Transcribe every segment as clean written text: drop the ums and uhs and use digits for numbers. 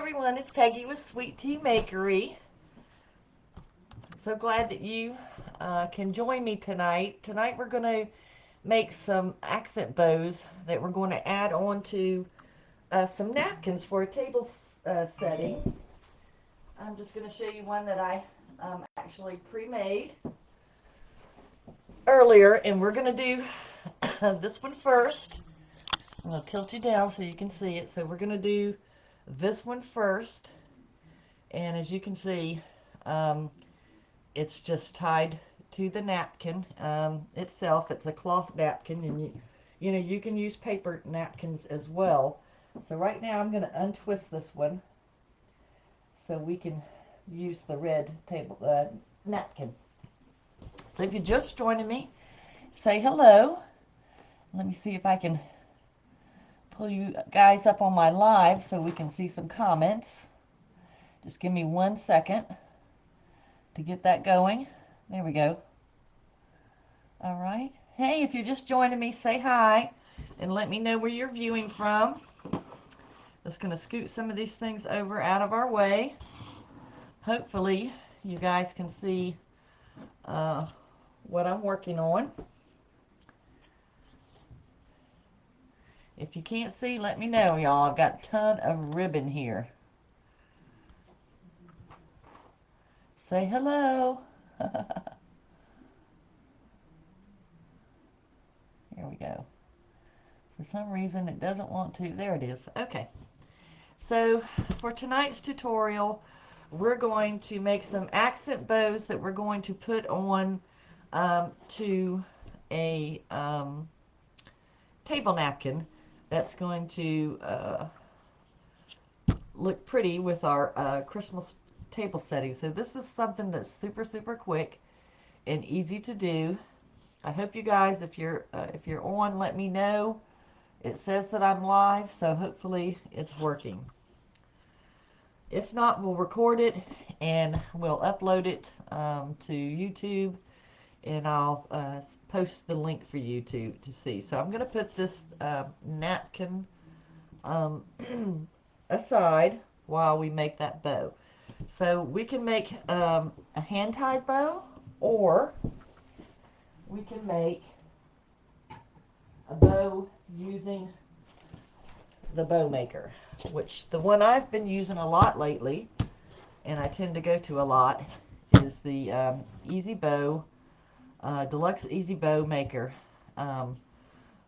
Everyone, it's Peggy with Sweet Tea Makery. So glad that you can join me tonight. Tonight we're going to make some accent bows that we're going to add on to some napkins for a table setting. I'm just going to show you one that I actually pre-made earlier, and we're going to do this one first. I'm going to tilt you down so you can see it. So we're going to do this one first, and as you can see, it's just tied to the napkin itself. It's a cloth napkin, and you know you can use paper napkins as well. So right now I'm going to untwist this one so we can use the red table napkin. So if you're just joining me, say hello. Let me see if I can pull you guys up on my live so we can see some comments. Just give me 1 second to get that going. There we go. All right. Hey, if you're just joining me, say hi and let me know where you're viewing from. Just going to scoot some of these things over out of our way. Hopefully you guys can see what I'm working on. If you can't see, let me know, y'all. I've got a ton of ribbon here. Say hello. Here we go. For some reason it doesn't want to. There it is. Okay. So for tonight's tutorial, we're going to make some accent bows that we're going to put on to a table napkin that's going to look pretty with our Christmas table setting. So this is something that's super quick and easy to do. I hope you guys, if you're on, let me know. It says that I'm live, so hopefully it's working. If not, we'll record it and we'll upload it to YouTube, and I'll post the link for you to see. So I'm going to put this napkin aside while we make that bow. So we can make a hand-tied bow, or we can make a bow using the bow maker, which the one I've been using a lot lately, and I tend to go to a lot, is the Easy Bow, Deluxe Easy Bow Maker,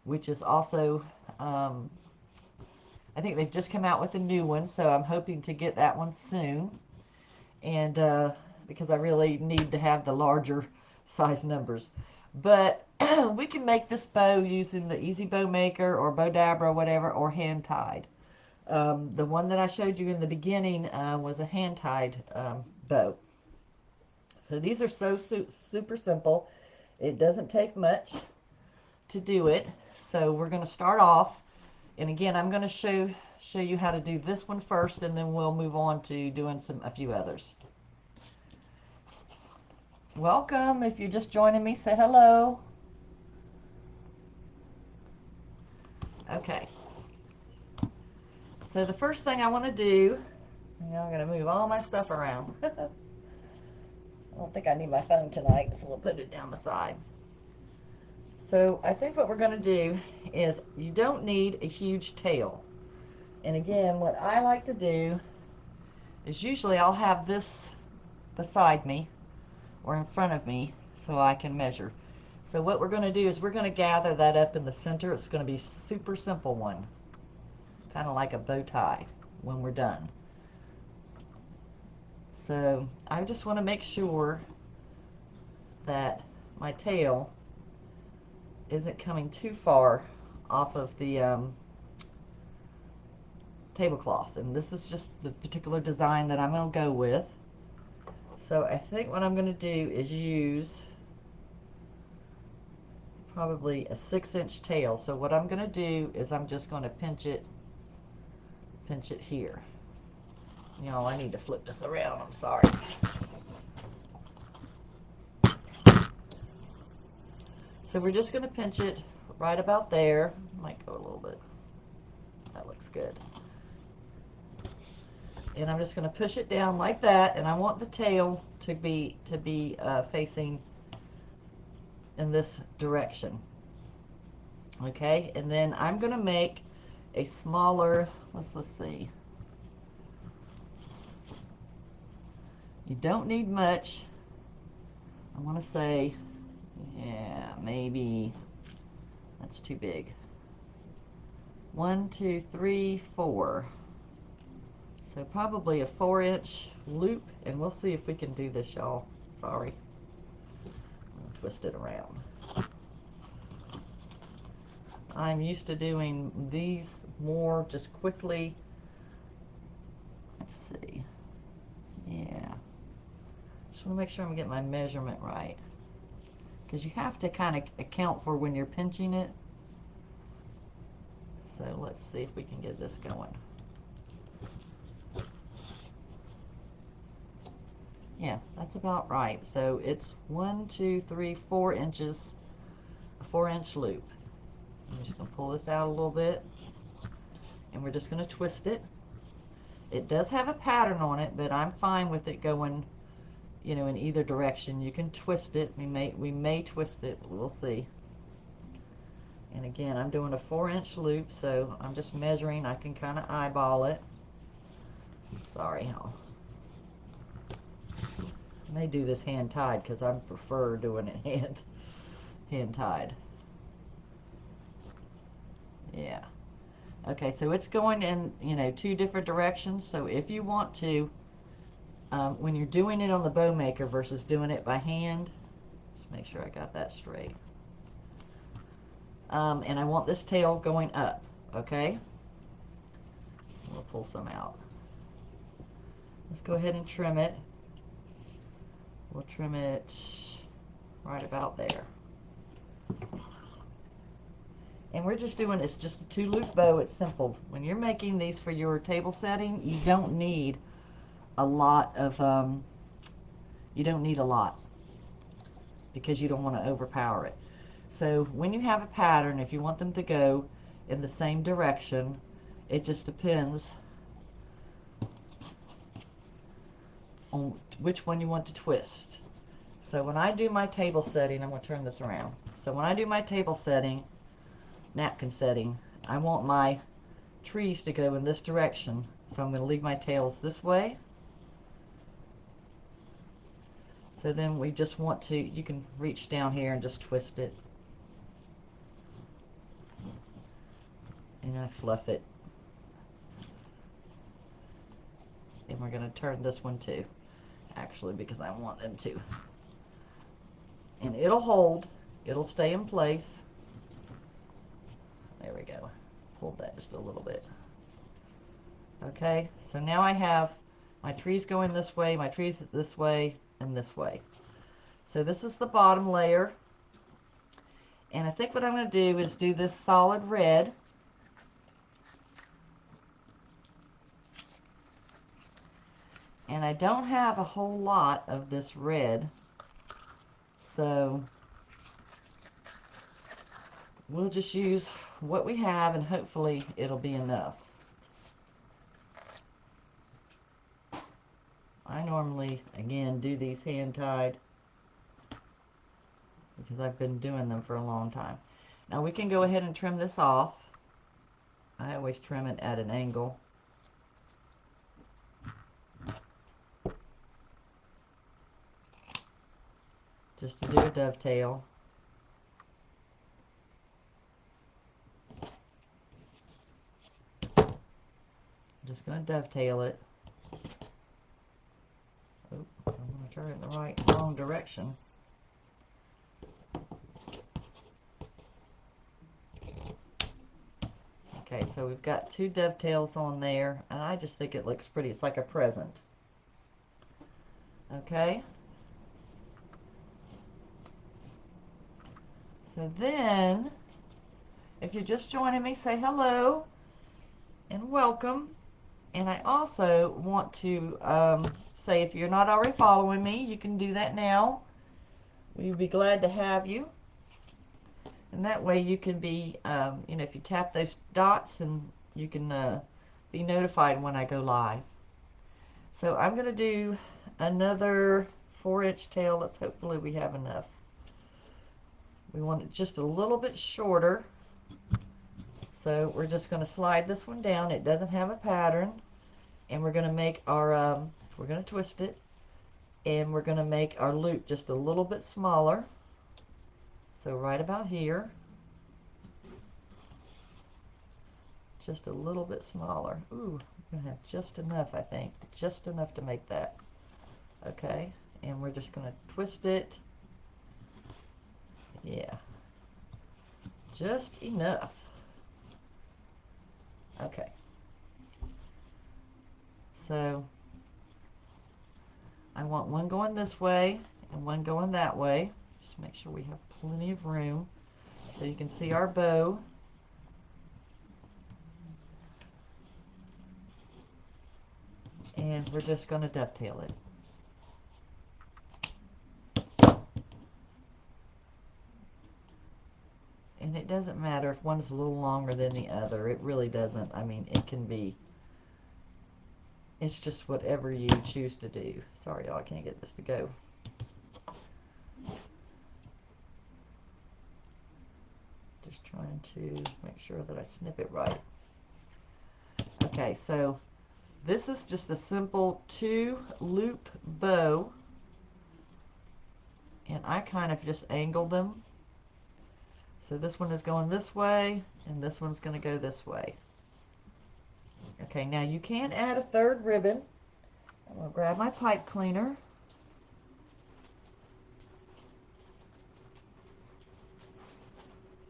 which is also, I think they've just come out with a new one, so I'm hoping to get that one soon, and because I really need to have the larger size numbers. But we can make this bow using the Easy Bow Maker or Bowdabra, whatever, or hand-tied. The one that I showed you in the beginning was a hand-tied bow. So these are so super simple. It doesn't take much to do it. So we're going to start off, and again, I'm going to show you how to do this one first, and then we'll move on to doing a few others. Welcome. If you're just joining me, say hello. Okay. So the first thing I want to do, I'm going to move all my stuff around. I don't think I need my phone tonight, so we'll put it down the side. So I think what we're going to do is, you don't need a huge tail. And again, what I like to do is usually I'll have this beside me or in front of me so I can measure. So what we're going to do is we're going to gather that up in the center. It's going to be a super simple one, kind of like a bow tie when we're done. So I just want to make sure that my tail isn't coming too far off of the tablecloth, and this is just the particular design that I'm going to go with. So I think what I'm going to do is use probably a 6-inch tail. So what I'm going to do is I'm just going to pinch it here. You know, I need to flip this around, I'm sorry. So we're just going to pinch it right about there. Might go a little bit. That looks good. And I'm just going to push it down like that, and I want the tail to be facing in this direction. Okay, and then I'm going to make a smaller, let's see. You don't need much. I want to say, yeah, maybe that's too big. 1, 2, 3, 4. So probably a 4-inch loop, and we'll see if we can do this, y'all. Sorry. I'll twist it around. I'm used to doing these more just quickly. Let's see. Yeah. Just want to make sure I'm getting my measurement right, because you have to kind of account for when you're pinching it. So let's see if we can get this going. Yeah, that's about right. So it's 1, 2, 3, 4 inches, a 4-inch loop. I'm just going to pull this out a little bit, and we're just going to twist it. It does have a pattern on it, but I'm fine with it going, you know, in either direction. You can twist it. We may twist it. We'll see. And again, I'm doing a 4-inch loop, so I'm just measuring. I can kind of eyeball it. Sorry, I may do this hand tied because I prefer doing it hand tied. Yeah. Okay, so it's going in, you know, 2 different directions. So if you want to, when you're doing it on the bow maker versus doing it by hand, just make sure I got that straight. And I want this tail going up, okay? We'll pull some out. Let's go ahead and trim it. We'll trim it right about there. And we're just doing, it's just a 2-loop bow. It's simple. When you're making these for your table setting, you don't need a lot of, because you don't want to overpower it. So when you have a pattern, if you want them to go in the same direction, it just depends on which one you want to twist. So when I do my table setting, I'm going to turn this around. So when I do my table setting, napkin setting, I want my trees to go in this direction. So I'm going to leave my tails this way. So then we just want to, you can reach down here and just twist it. And I fluff it. And we're going to turn this one too, actually, because I want them to. And it'll hold. It'll stay in place. There we go. Hold that just a little bit. Okay, so now I have my trees going this way, my trees this way, and this way. So this is the bottom layer. And I think what I'm going to do is do this solid red. And I don't have a whole lot of this red, so we'll just use what we have, and hopefully it'll be enough. I normally, again, do these hand tied because I've been doing them for a long time. Now we can go ahead and trim this off. I always trim it at an angle. Just to do a dovetail. I'm just going to dovetail it. Oh, I'm going to turn it in the wrong direction. Okay, so we've got 2 dovetails on there, and I just think it looks pretty. It's like a present. Okay. So then, if you're just joining me, say hello and welcome. And I also want to say, if you're not already following me, you can do that now. We'd be glad to have you. And that way you can be, you know, if you tap those dots, and you can be notified when I go live. So I'm going to do another 4-inch tail. Let's hopefully we have enough. We want it just a little bit shorter. So we're just going to slide this one down. It doesn't have a pattern. And we're going to make our, we're going to twist it. And we're going to make our loop just a little bit smaller. So right about here. Just a little bit smaller. Ooh, I'm going to have just enough, I think. Just enough to make that. Okay, and we're just going to twist it. Yeah. Just enough. Okay. So, I want one going this way and one going that way. Just make sure we have plenty of room. So you can see our bow. And we're just going to dovetail it. And it doesn't matter if one's a little longer than the other. It really doesn't. I mean, it can be, it's just whatever you choose to do. Sorry, y'all, I can't get this to go. Just trying to make sure that I snip it right. Okay, so this is just a simple 2-loop bow. And I kind of just angled them. So this one is going this way, and this one's going to go this way. Okay, now you can add a third ribbon. I'm going to grab my pipe cleaner.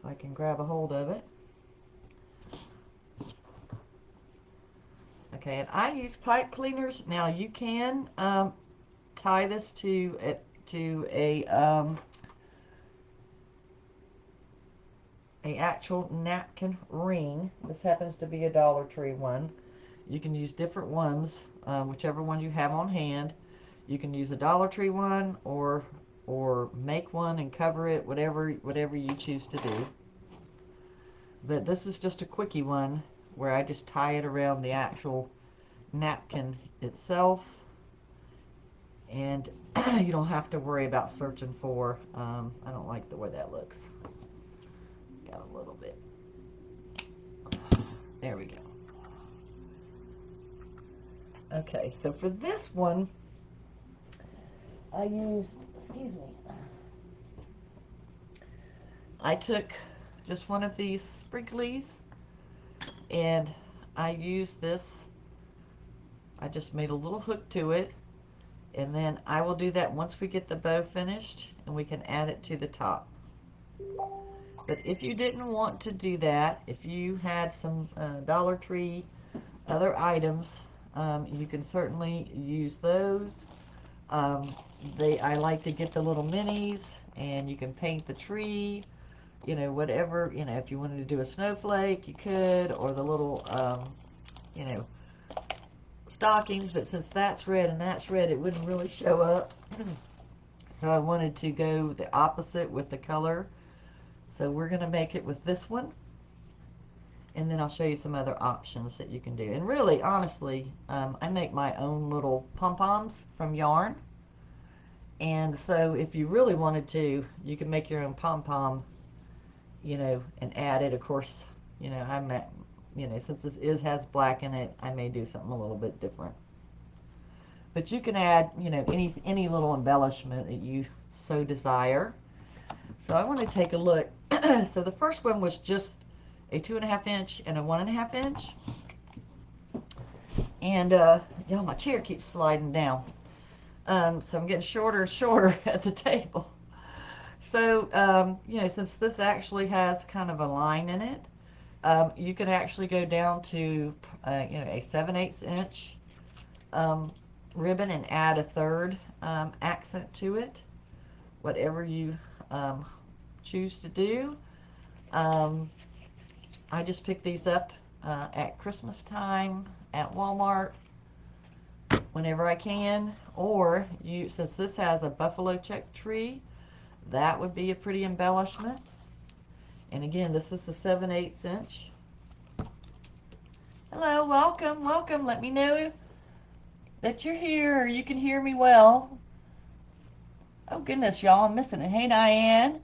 If I can grab a hold of it. Okay, and I use pipe cleaners. Now you can tie this to a actual napkin ring. This happens to be a Dollar Tree one. You can use different ones, whichever one you have on hand. You can use a Dollar Tree one or make one and cover it, whatever you choose to do. But this is just a quickie one where I just tie it around the actual napkin itself, and you don't have to worry about searching for, I don't like the way that looks. Got a little bit. There we go. Okay, so for this one, I used, excuse me, I took just one of these sprinklies and I used this. I just made a little hook to it, and then I will do that once we get the bow finished and we can add it to the top. But if you didn't want to do that, if you had some Dollar Tree other items, you can certainly use those. I like to get the little minis, and you can paint the tree, you know, whatever, you know, if you wanted to do a snowflake, you could, or the little, you know, stockings, but since that's red and that's red, it wouldn't really show up. So I wanted to go the opposite with the color. So we're going to make it with this one, and then I'll show you some other options that you can do. And really, honestly, I make my own little pom-poms from yarn. And so if you really wanted to, you can make your own pom-pom, you know, and add it. Of course, you know, since this has black in it, I may do something a little bit different. But you can add, you know, any little embellishment that you so desire. So I want to take a look. So the first one was just a 2.5 inch and a 1.5 inch. And y'all, my chair keeps sliding down. So I'm getting shorter and shorter at the table. So, you know, since this actually has kind of a line in it, you can actually go down to, you know, a 7/8 inch ribbon and add a third accent to it, whatever you choose to do. I just picked these up at Christmas time at Walmart whenever I can, or since this has a buffalo check tree, that would be a pretty embellishment. And again, this is the 7/8 inch. Hello, welcome, welcome. Let me know that you're here or you can hear me well. Oh goodness, y'all, I'm missing it. Hey Diane,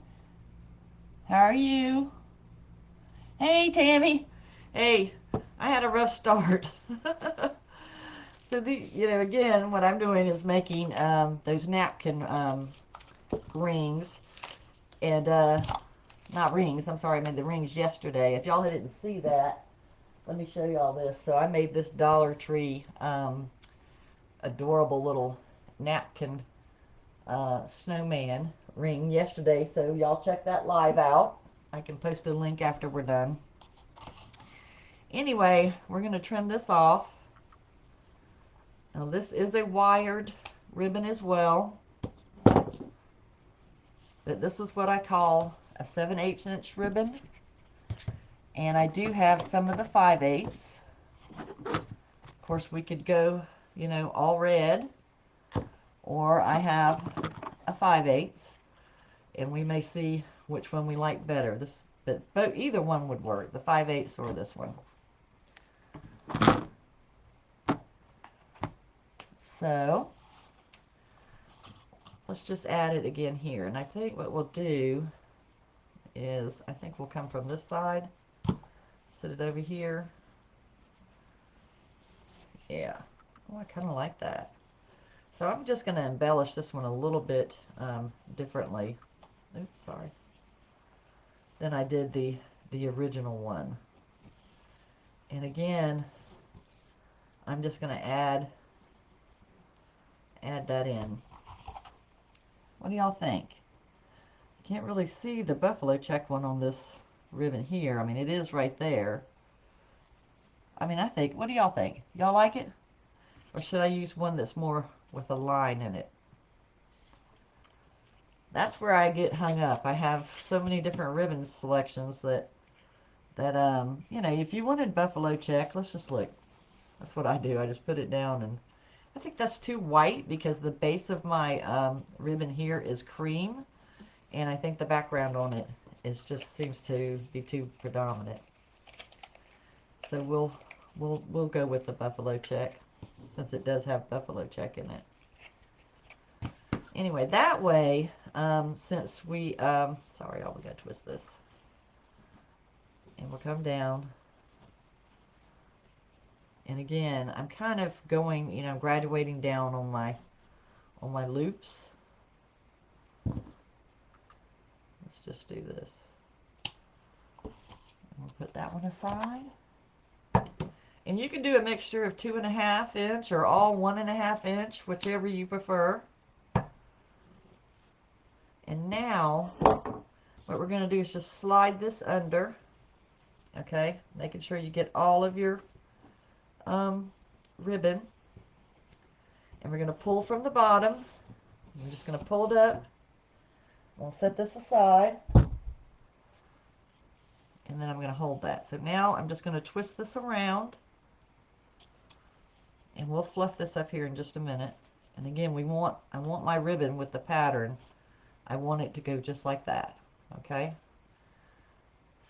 how are you? Hey Tammy. Hey, I had a rough start. So again, what I'm doing is making those napkin rings, and not rings. I'm sorry, I made the rings yesterday. If y'all didn't see that, let me show you all this. So I made this Dollar Tree adorable little napkin snowman ring yesterday. So y'all check that live out. I can post a link after we're done. Anyway, we're going to trim this off. Now this is a wired ribbon as well, but this is what I call a 7/8 inch ribbon, and I do have some of the 5/8. Of course, we could go, all red, or I have a 5/8, and we may see which one we like better. But either one would work, the 5/8 or this one. So let's just add it again here, and I think what we'll do is I think we'll come from this side, set it over here. Yeah, oh, I kind of like that. So I'm just going to embellish this one a little bit differently. Oops, sorry. Than I did the original one. And again, I'm just going to add that in. What do y'all think? You can't really see the buffalo check one on this ribbon here. I mean, it is right there. I mean, what do y'all think? Y'all like it? Or should I use one that's more with a line in it? That's where I get hung up. I have so many different ribbon selections that if you wanted buffalo check, let's just look. That's what I do. I just put it down, and I think that's too white because the base of my ribbon here is cream, and I think the background on it just seems to be too predominant. So we'll go with the buffalo check since it does have buffalo check in it. Anyway, that way, since we, sorry, we gotta twist this, and we'll come down. And again, I'm kind of going, graduating down on my loops. Let's just do this. And we'll put that one aside. And you can do a mixture of 2.5 inch or all 1.5 inch, whichever you prefer. And now, what we're going to do is just slide this under. Okay, making sure you get all of your ribbon. And we're going to pull from the bottom. I'm just going to pull it up. We'll set this aside. And then I'm going to hold that. So now I'm just going to twist this around. And we'll fluff this up here in just a minute. And again, I want my ribbon with the pattern. I want it to go just like that. Okay?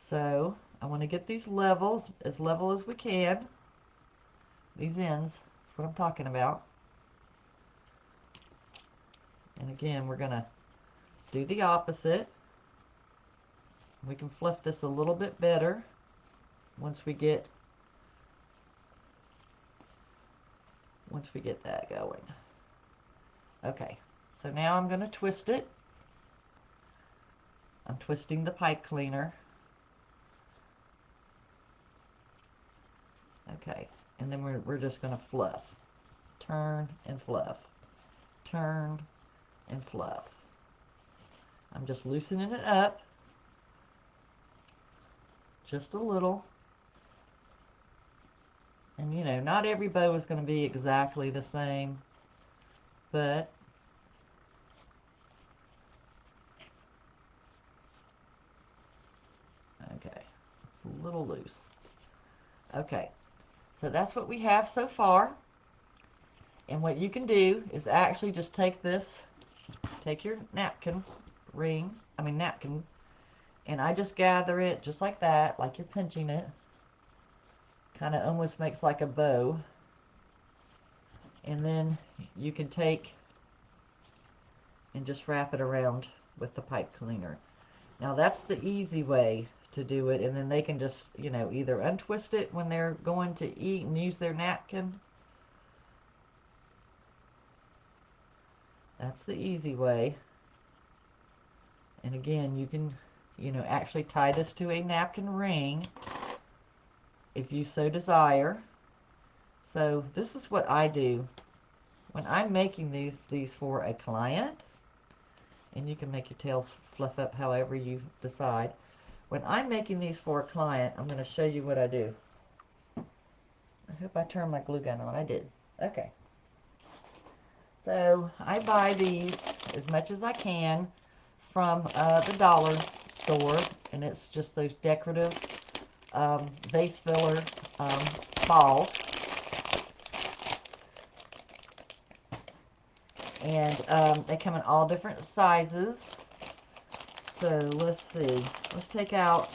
So I want to get these levels as level as we can. These ends, that's what I'm talking about. And again, we're going to do the opposite. We can fluff this a little bit better once we get that going. Okay, so now I'm going to twist it. I'm twisting the pipe cleaner. Okay, and then we're just going to fluff. Turn and fluff. Turn and fluff. I'm just loosening it up just a little. And not every bow is going to be exactly the same, but okay, it's a little loose. Okay, so that's what we have so far. And what you can do is actually just take your napkin napkin, and I just gather it just like that, like you're pinching it. Kind of almost makes like a bow. And then you can take and just wrap it around with the pipe cleaner. Now that's the easy way to do it, and then they can just, you know, either untwist it when they're going to eat and use their napkin. That's the easy way. And again, you can, you know, actually tie this to a napkin ring if you so desire. So this is what I do when I'm making these for a client. And you can make your tails fluff up however you decide. When I'm making these for a client, I'm going to show you what I do. I hope I turned my glue gun on. I did. Okay. So I buy these as much as I can from the dollar store, and it's just those decorative vase filler balls. And they come in all different sizes. So let's see. Let's take out,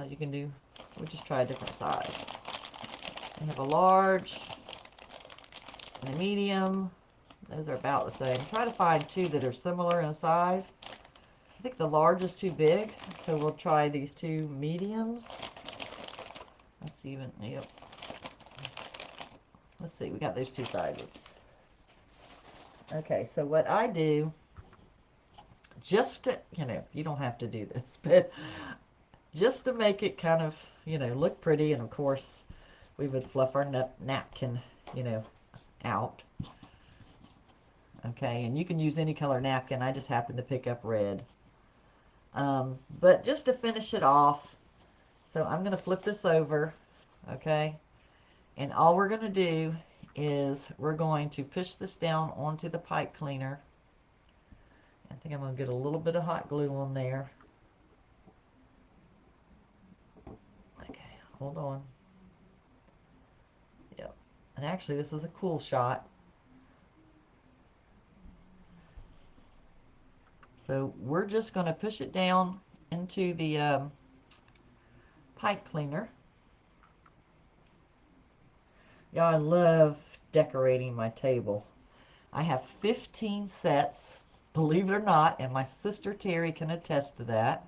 you can do, we'll just try a different size. We have a large and a medium. Those are about the same. Try to find two that are similar in size. I think the large is too big, so we'll try these two mediums. That's even, yep. Let's see, we got those two sizes. Okay, so what I do, just to, you know, you don't have to do this, but just to make it kind of, you know, look pretty, and of course, we would fluff our napkin, you know, out. Okay, and you can use any color napkin. I just happen to pick up red. But just to finish it off, so I'm going to flip this over, okay, and all we're going to do is we're going to push this down onto the pipe cleaner. I think I'm going to get a little bit of hot glue on there. Okay, hold on. Yep, and actually this is a cool shot. So we're just going to push it down into the pipe cleaner. Yeah, I love decorating my table. I have 15 sets, believe it or not, and my sister Terry can attest to that.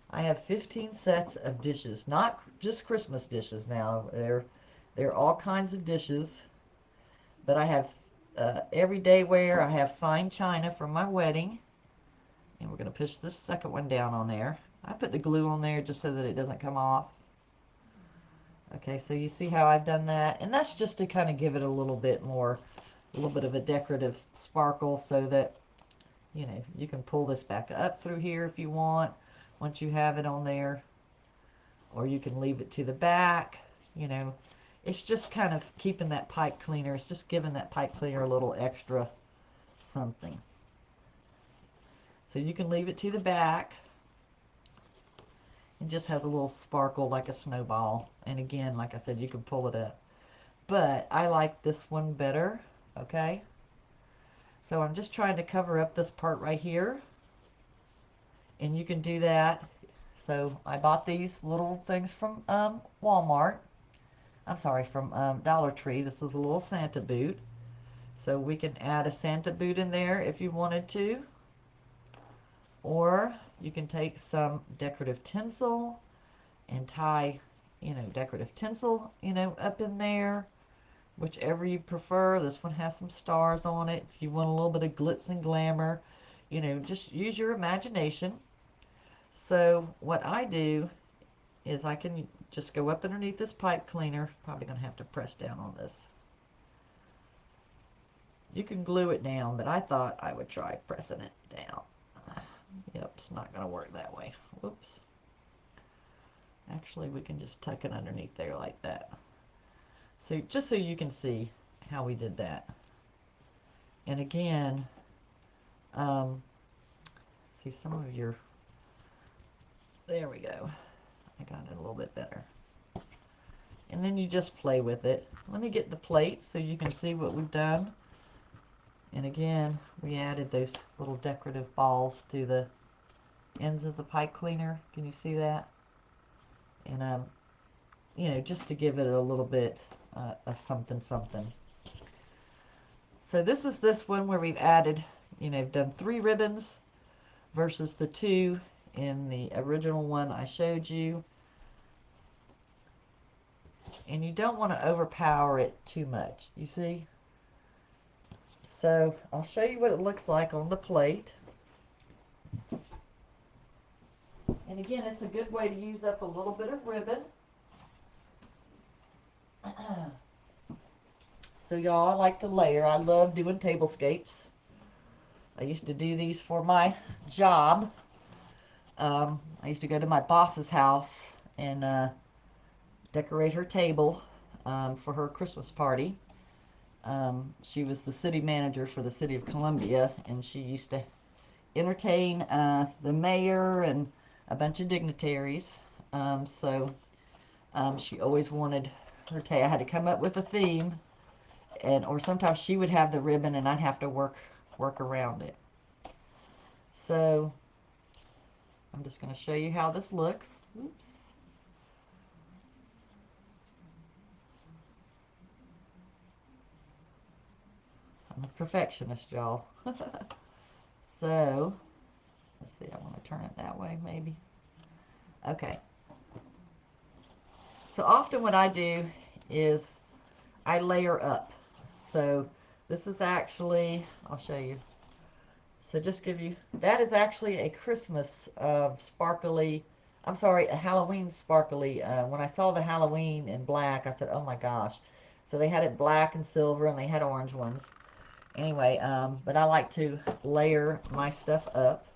I have 15 sets of dishes, not just Christmas dishes now. They're all kinds of dishes. But I have everyday ware. I have fine china from my wedding. And we're going to push this second one down on there. I put the glue on there just so that it doesn't come off. Okay, so you see how I've done that? And that's just to kind of give it a little bit more, a little bit of a decorative sparkle, so that, you know, you can pull this back up through here if you want, once you have it on there. Or you can leave it to the back, you know. It's just kind of keeping that pipe cleaner. It's just giving that pipe cleaner a little extra something. So you can leave it to the back. It just has a little sparkle like a snowball. And again, like I said, you can pull it up. But I like this one better, okay? So I'm just trying to cover up this part right here. And you can do that. So I bought these little things from Walmart. I'm sorry, from Dollar Tree. This is a little Santa boot. So we can add a Santa boot in there if you wanted to. Or you can take some decorative tinsel and tie, you know, decorative tinsel, you know, up in there. Whichever you prefer. This one has some stars on it. If you want a little bit of glitz and glamour, you know, just use your imagination. So what I do is I can just go up underneath this pipe cleaner. Probably going to have to press down on this. You can glue it down, but I thought I would try pressing it down. Yep, it's not going to work that way. Whoops. Actually, we can just tuck it underneath there like that. So just so you can see how we did that. And again, see some of your, there we go. I got it a little bit better. And then you just play with it. Let me get the plate so you can see what we've done. And again, we added those little decorative balls to the ends of the pipe cleaner. Can you see that? And you know, just to give it a little bit of something something. So this is this one where we've added, done 3 ribbons versus the 2 in the original one I showed you. And you don't want to overpower it too much, you see? So I'll show you what it looks like on the plate. And again, it's a good way to use up a little bit of ribbon. So y'all, I like to layer. I love doing tablescapes. I used to do these for my job. I used to go to my boss's house and decorate her table for her Christmas party. She was the city manager for the city of Columbia, and she used to entertain the mayor and a bunch of dignitaries. So she always wanted her table. I had to come up with a theme, or sometimes she would have the ribbon and I'd have to work around it. So I'm just going to show you how this looks. Oops. I'm a perfectionist, y'all. So let's see, I want to turn it that way maybe. Okay. So often what I do is I layer up. So this is actually, I'll show you. So just give you, that is actually a Christmas sparkly, I'm sorry, a Halloween sparkly. When I saw the Halloween in black, I said, oh my gosh. So they had it black and silver, and they had orange ones. Anyway, but I like to layer my stuff up.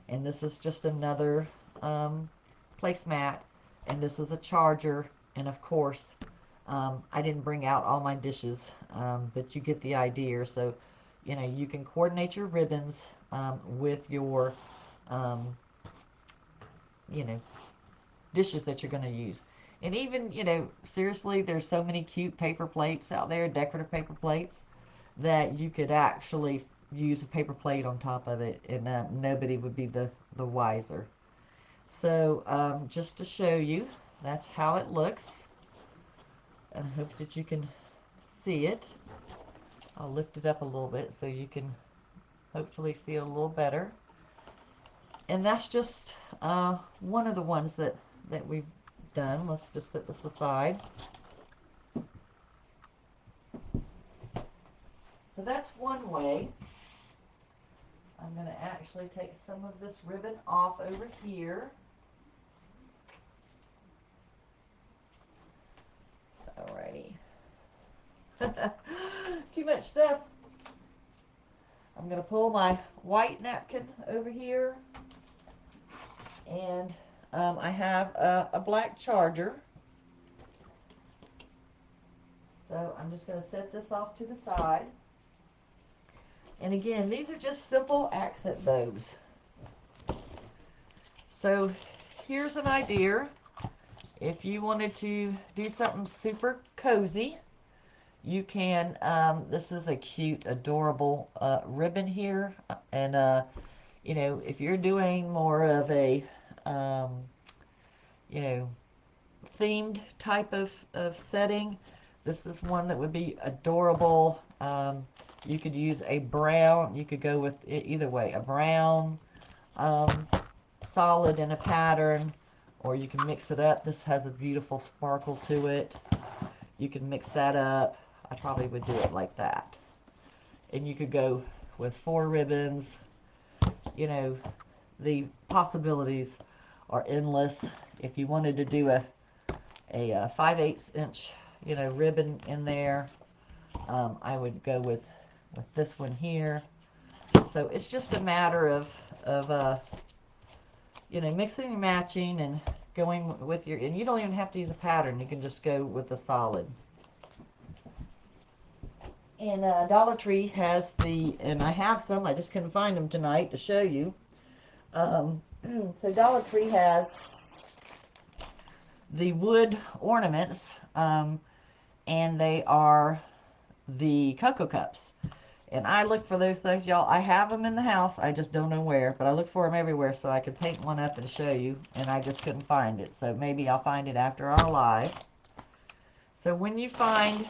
And this is just another placemat. And this is a charger. And of course, I didn't bring out all my dishes, but you get the idea. So, you can coordinate your ribbons with your, dishes that you're going to use. And even, seriously, there's so many cute paper plates out there, decorative paper plates, that you could actually use a paper plate on top of it, and nobody would be the wiser. So, just to show you, that's how it looks. And I hope that you can see it. I'll lift it up a little bit so you can hopefully see it a little better. And that's just one of the ones that we've done. Let's just set this aside. So that's one way. I'm going to actually take some of this ribbon off over here. Alrighty. Too much stuff. I'm going to pull my white napkin over here. And I have a black charger. So I'm just going to set this off to the side. And again, these are just simple accent bows. So here's an idea. If you wanted to do something super cozy, you can, this is a cute, adorable ribbon here. And, if you're doing more of a, themed type of setting, this is one that would be adorable. You could use a brown, you could go with either way, a brown solid in a pattern, or you can mix it up. This has a beautiful sparkle to it. You can mix that up. I probably would do it like that. And you could go with 4 ribbons. The possibilities are endless. If you wanted to do a 5/8 inch ribbon in there, I would go with this one here. So it's just a matter of mixing and matching and going with your, and you don't even have to use a pattern. You can just go with the solid. And Dollar Tree has and I have some, I just couldn't find them tonight to show you. So Dollar Tree has the wood ornaments, and they are the cocoa cups. And I look for those things, y'all. I have them in the house, I just don't know where, but I look for them everywhere so I could paint one up and show you, and I just couldn't find it. So maybe I'll find it after our live. So when you find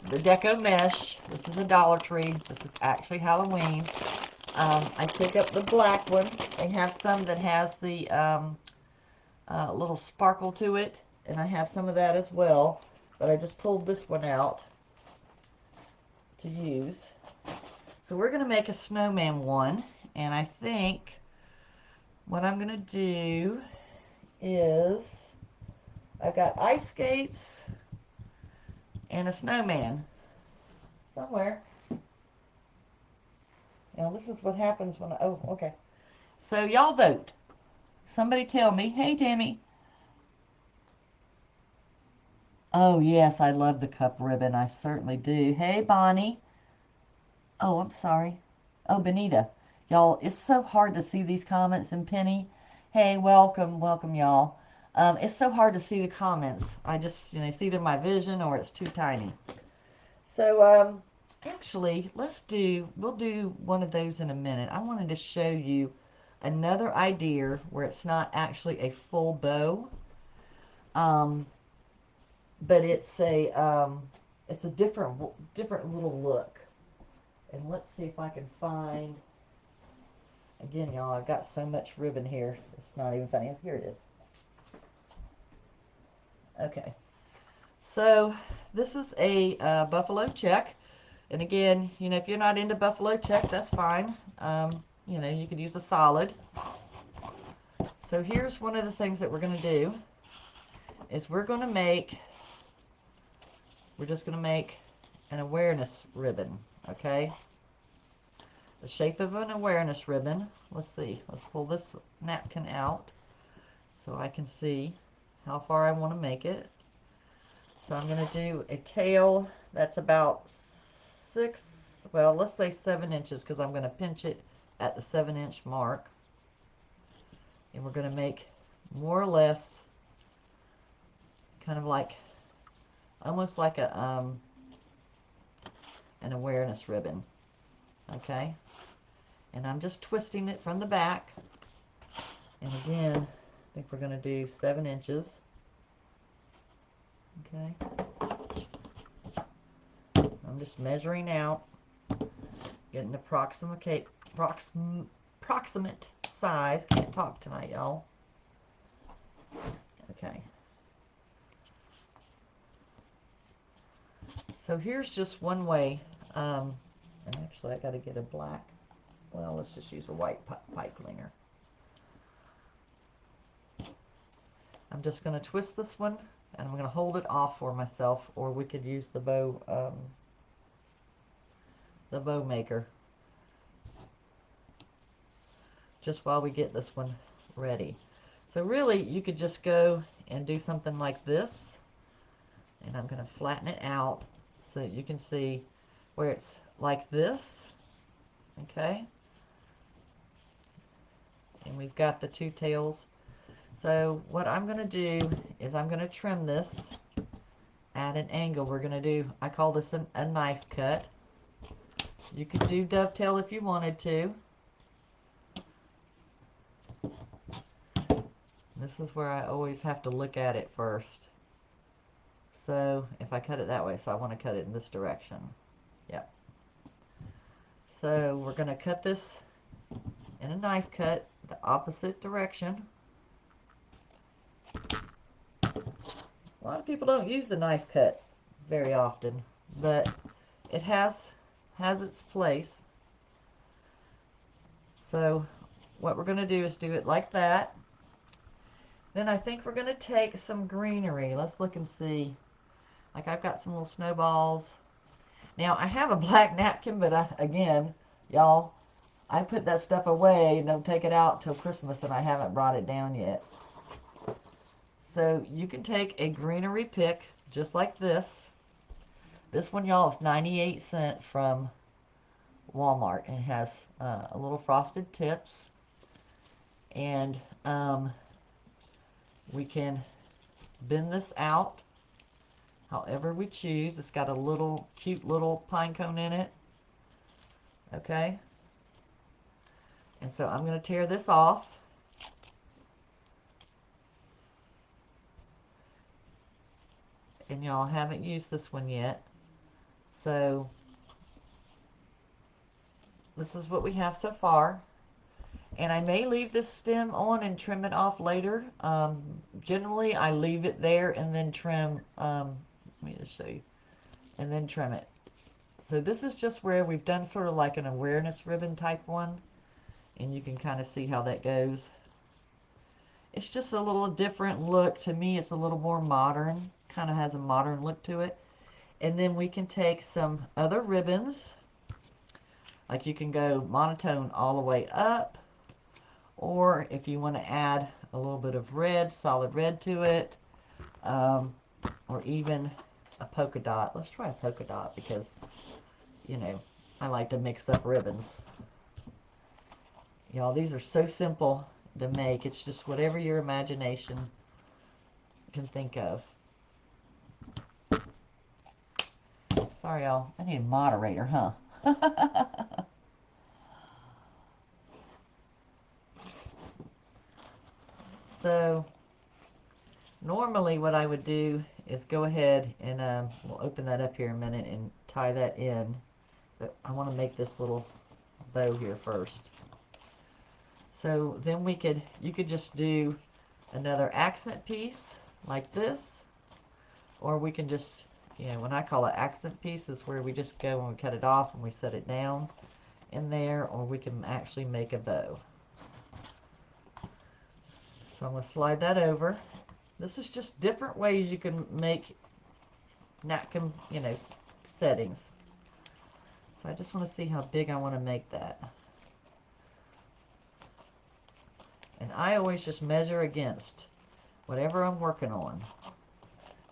the deco mesh, this is a Dollar Tree. This is actually Halloween. I pick up the black one. They have some that has the little sparkle to it, and I have some of that as well. But I just pulled this one out to use. So we're going to make a snowman one, and I think what I'm going to do is I've got ice skates and a snowman somewhere. Now this is what happens when I, oh, okay. So y'all vote. Somebody tell me. Hey, Tammy. Oh, yes, I love the cup ribbon. I certainly do. Hey, Bonnie. Oh, I'm sorry. Oh, Benita. Y'all, it's so hard to see these comments. And Penny, hey, welcome, welcome, y'all. It's so hard to see the comments. I just, it's either my vision or it's too tiny. So, actually, we'll do one of those in a minute. I wanted to show you another idea where it's not actually a full bow, but it's a different little look. And let's see if I can find, again, y'all, I've got so much ribbon here, it's not even funny. Here it is. Okay, so this is a buffalo check. And again, if you're not into buffalo check, that's fine. You could use a solid. So here's one of the things that we're going to do is we're just going to make an awareness ribbon, okay? The shape of an awareness ribbon. Let's see. Let's pull this napkin out so I can see how far I want to make it. So I'm going to do a tail that's about let's say 7 inches, because I'm going to pinch it at the 7-inch mark. And we're going to make more or less kind of like, almost like an awareness ribbon, okay? And I'm just twisting it from the back. And again, I think we're going to do 7 inches. Okay. I'm just measuring out, getting the approximate size. Can't talk tonight, y'all. Okay. So here's just one way. And actually, I got to get a black. Well, let's just use a white pipe cleaner. I'm just going to twist this one, and I'm going to hold it off for myself, or we could use the bow maker just while we get this one ready. So really, you could just go and do something like this, and I'm going to flatten it out so that you can see where it's like this, okay? And we've got the two tails. So what I'm going to do is I'm going to trim this at an angle. We're going to do, I call this a knife cut. You could do dovetail if you wanted to. This is where I always have to look at it first. So if I cut it that way, so I want to cut it in this direction. Yep. So we're going to cut this in a knife cut, the opposite direction. A lot of people don't use the knife cut very often, but it has its place. So what we're going to do is do it like that. Then I think we're going to take some greenery. Let's look and see. Like, I've got some little snowballs. Now, I have a black napkin, but again, y'all, I put that stuff away and don't take it out till Christmas, and I haven't brought it down yet. So you can take a greenery pick just like this. This one, y'all, is 98 cents from Walmart, and it has a little frosted tips. And we can bend this out however we choose. It's got a cute little pine cone in it. Okay. And so I'm going to tear this off. and y'all haven't used this one yet. So this is what we have so far. And I may leave this stem on and trim it off later. Generally, I leave it there and then trim. Let me just show you. And then trim it. So this is just where we've done sort of like an awareness ribbon type one. And you can kind of see how that goes. It's just a little different look. To me, it's a little more modern. Kind of has a modern look to it. And then we can take some other ribbons. Like you can go monotone all the way up. Or if you want to add a little bit of red, solid red to it. Or even a polka dot. Let's try a polka dot because, you know, I like to mix up ribbons. Y'all, these are so simple to make. It's just whatever your imagination can think of. Sorry, y'all. I need a moderator, huh? So, normally what I would do is go ahead and we'll open that up here in a minute and tie that in. But I want to make this little bow here first. So then you could just do another accent piece like this, or we can just, when I call it accent piece is where we just go and we cut it off and we set it down in there, or we can actually make a bow. So I'm going to slide that over. This is just different ways you can make napkin, settings. So I just want to see how big I want to make that. And I always just measure against whatever I'm working on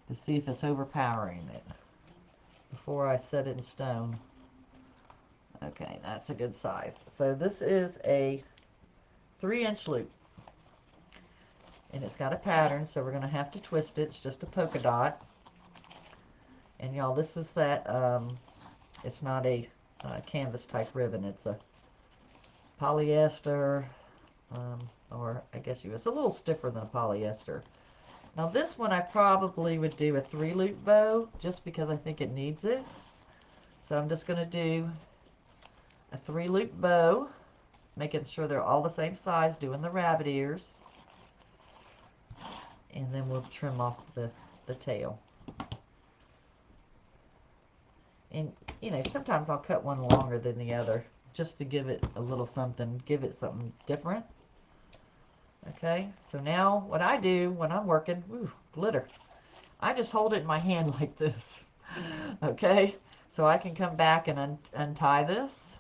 to see if it's overpowering it before I set it in stone. Okay, that's a good size. So this is a 3-inch loop. And it's got a pattern, so we're going to have to twist it. It's just a polka dot. And y'all, this is that, it's not a canvas type ribbon. It's a polyester, or I guess it's a little stiffer than a polyester. Now this one I probably would do a 3-loop bow just because I think it needs it. So I'm just going to do a 3-loop bow, making sure they're all the same size, doing the rabbit ears. And then we'll trim off the tail. And, sometimes I'll cut one longer than the other just to give it a little something, give it something different. Okay, so now what I do when I'm working, glitter, I just hold it in my hand like this. Okay, so I can come back and untie this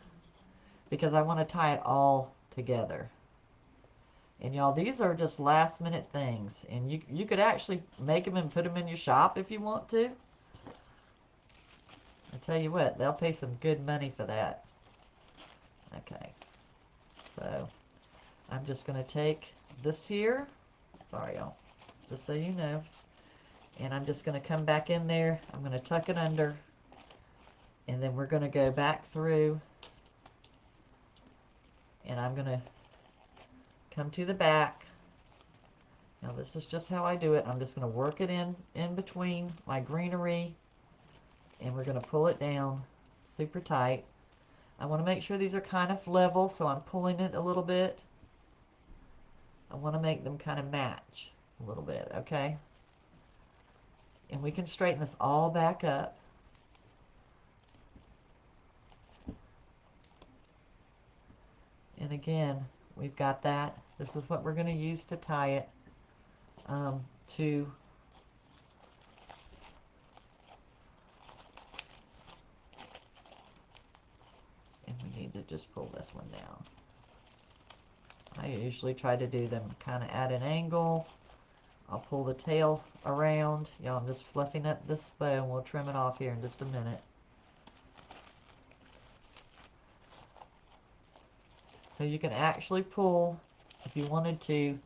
because I want to tie it all together. And y'all, these are just last minute things. And you could actually make them and put them in your shop if you want to. I tell you what, they'll pay some good money for that. Okay, so I'm just going to take this here. Sorry, y'all. Just so you know. And I'm just going to come back in there. I'm going to tuck it under. And then we're going to go back through. And I'm going to come to the back. Now this is just how I do it. I'm just going to work it in between my greenery. And we're going to pull it down super tight. I want to make sure these are kind of level, so I'm pulling it a little bit. I want to make them kind of match a little bit, okay? And we can straighten this all back up. And again, we've got that. This is what we're going to use to tie it to. And we need to just pull this one down. I usually try to do them kind of at an angle. I'll pull the tail around. Y'all, I'm just fluffing up this bow and we'll trim it off here in just a minute. So you can actually pull, if you wanted to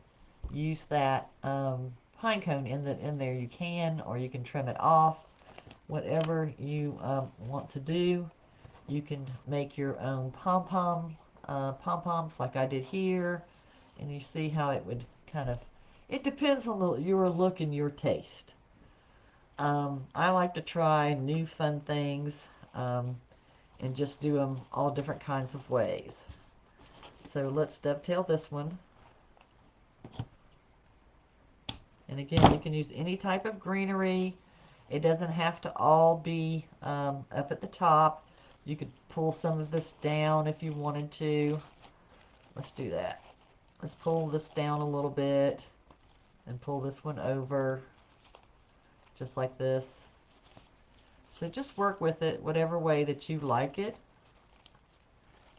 use that pine cone in there, you can, or you can trim it off. Whatever you want to do. You can make your own pom-poms like I did here. And you see how it would kind of, it depends on your look and your taste. I like to try new fun things and just do them all different kinds of ways. So let's dovetail this one. And again, you can use any type of greenery. It doesn't have to all be up at the top. You could pull some of this down if you wanted to. Let's do that. Let's pull this down a little bit and pull this one over just like this. So just work with it whatever way that you like it.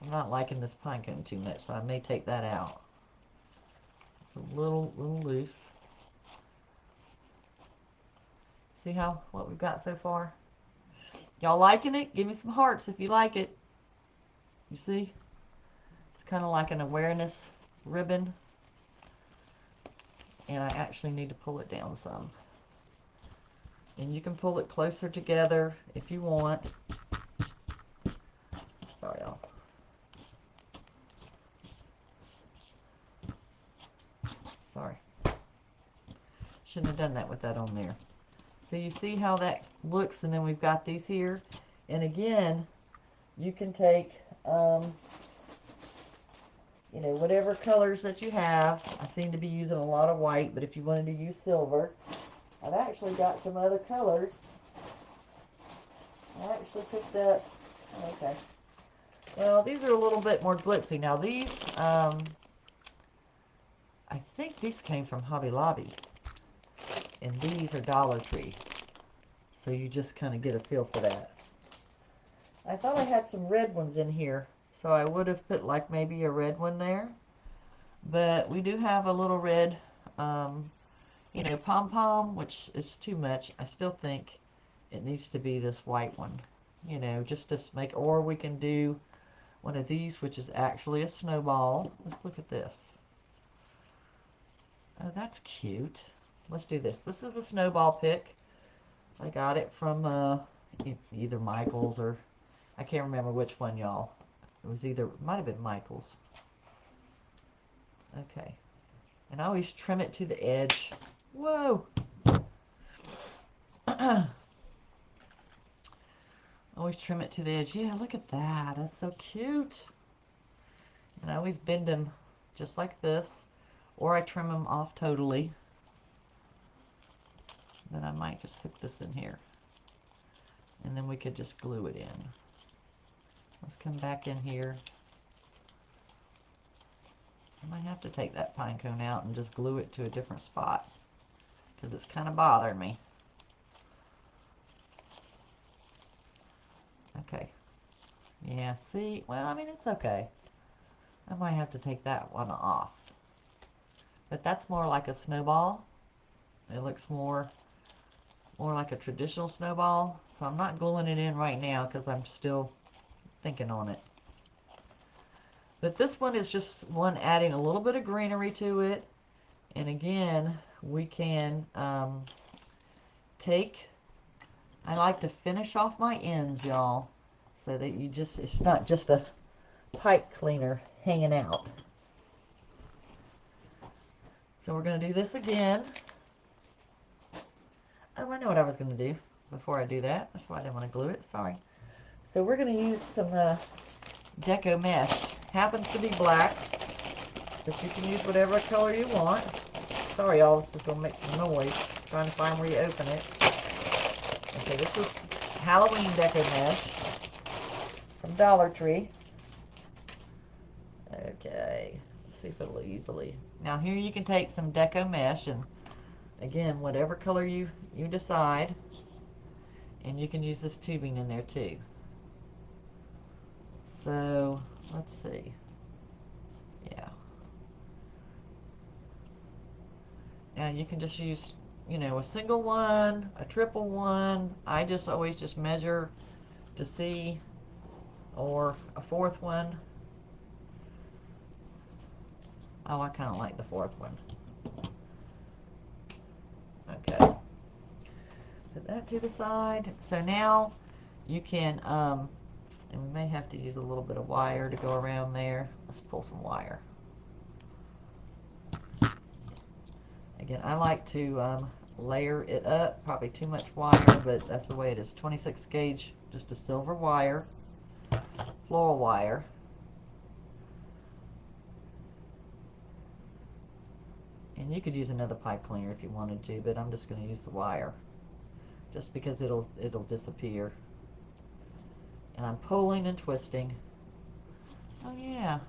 I'm not liking this pine cone too much, so I may take that out. It's a little loose. See what we've got so far? Y'all liking it? Give me some hearts if you like it. You see? It's kind of like an awareness ribbon. And I actually need to pull it down some. And you can pull it closer together if you want. Sorry, y'all. Sorry. Shouldn't have done that with that on there. So you see how that looks, and then we've got these here. And again, you can take, you know, whatever colors that you have. I seem to be using a lot of white, but if you wanted to use silver, I've actually got some other colors. I actually picked up, okay. Well, these are a little bit more glitzy. Now these, I think these came from Hobby Lobby. And these are Dollar Tree. So you just kind of get a feel for that. I thought I had some red ones in here, so I would have put like maybe a red one there. But we do have a little red, you know, pom-pom, which is too much. I still think it needs to be this white one, you know, just to make, or we can do one of these, which is actually a snowball. Let's look at this. Oh, that's cute. Let's do this. This is a snowball pick. I got it from either Michael's or I can't remember which one, y'all. It was either, it might have been Michael's. Okay. And I always trim it to the edge. Whoa! Always trim it to the edge. Yeah, look at that. That's so cute. And I always bend them just like this. Or I trim them off totally. Then I might just put this in here. And then we could just glue it in. Let's come back in here. I might have to take that pine cone out and just glue it to a different spot. Because it's kind of bothering me. Okay. Yeah, see? Well, I mean, it's okay. I might have to take that one off. But that's more like a snowball. It looks more like a traditional snowball. So I'm not gluing it in right now because I'm still thinking on it. But this one is just one adding a little bit of greenery to it. And again, we can I like to finish off my ends, y'all. So that it's not just a pipe cleaner hanging out. So we're going to do this again. Oh, I know what I was going to do before I do that. That's why I didn't want to glue it. Sorry. So we're going to use some deco mesh. Happens to be black, but you can use whatever color you want. Sorry, y'all. This is going to make some noise trying to find where you open it. Okay, this is Halloween deco mesh from Dollar Tree. Okay, let's see if it'll easily. Now here you can take some deco mesh and again, whatever color you decide, and you can use this tubing in there too. So let's see. Yeah. Now you can just use, you know, a single one, a triple one. I just always just measure to see, or a fourth one. Oh, I kind of like the fourth one. Okay. Put that to the side. So now you can, and we may have to use a little bit of wire to go around there. Let's pull some wire. Again, I like to layer it up. Probably too much wire, but that's the way it is. 26 gauge, just a silver wire, floral wire. And you could use another pipe cleaner if you wanted to, but I'm just going to use the wire just because it'll disappear. And I'm pulling and twisting. Oh yeah,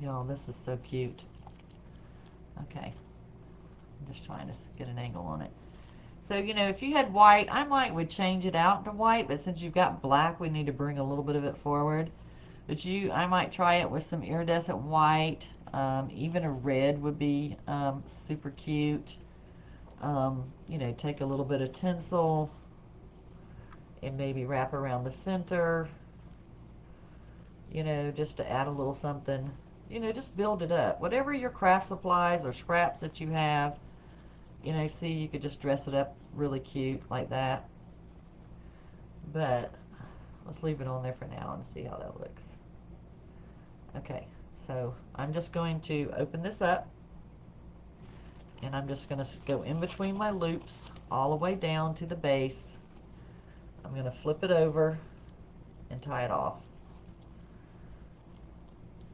y'all, this is so cute. Okay, I'm just trying to get an angle on it. So, you know, if you had white, I would change it out to white, but since you've got black, we need to bring a little bit of it forward. But I might try it with some iridescent white. Even a red would be super cute. You know, take a little bit of tinsel and maybe wrap around the center, you know, just to add a little something. You know, just build it up. Whatever your craft supplies or scraps that you have, you know, see, you could just dress it up really cute like that. But let's leave it on there for now and see how that looks. Okay, so I'm just going to open this up, and I'm just going to go in between my loops all the way down to the base. I'm going to flip it over and tie it off.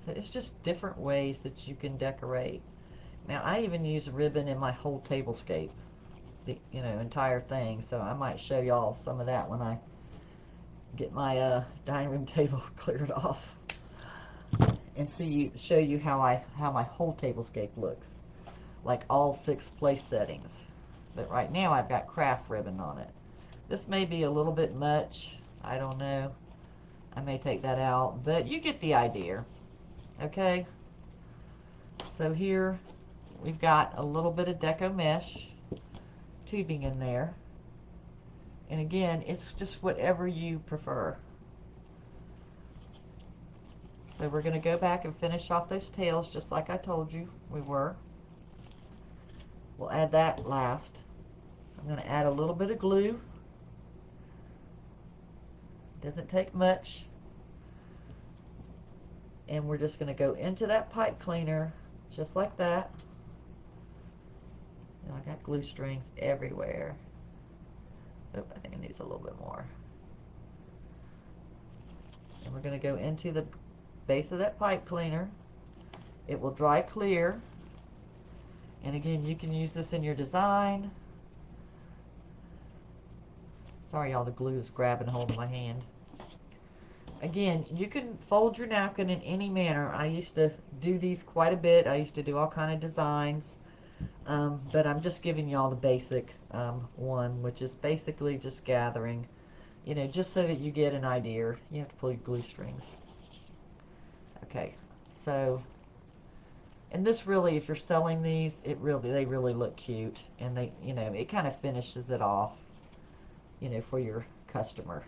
So it's just different ways that you can decorate. Now I even use ribbon in my whole tablescape, the entire thing. So I might show y'all some of that when I get my dining room table cleared off, and show you how my whole tablescape looks, like all 6 place settings. But right now I've got craft ribbon on it. This may be a little bit much. I don't know. I may take that out, but you get the idea. Okay. So here we've got a little bit of deco mesh tubing in there. And again, it's just whatever you prefer. So we're going to go back and finish off those tails just like I told you we were. We'll add that last. I'm going to add a little bit of glue. Doesn't take much. And we're just going to go into that pipe cleaner just like that. And I got glue strings everywhere. Oh, I think it needs a little bit more. And we're going to go into the base of that pipe cleaner. It will dry clear. And again, you can use this in your design. Sorry, y'all, the glue is grabbing hold of my hand. Again, you can fold your napkin in any manner. I used to do these quite a bit. I used to do all kind of designs. But I'm just giving y'all the basic one, which is basically just gathering, you know, just so that you get an idea. You have to pull your glue strings. Okay, so, and this really, if you're selling these, they really look cute, and they, you know, it kind of finishes it off, you know, for your customer.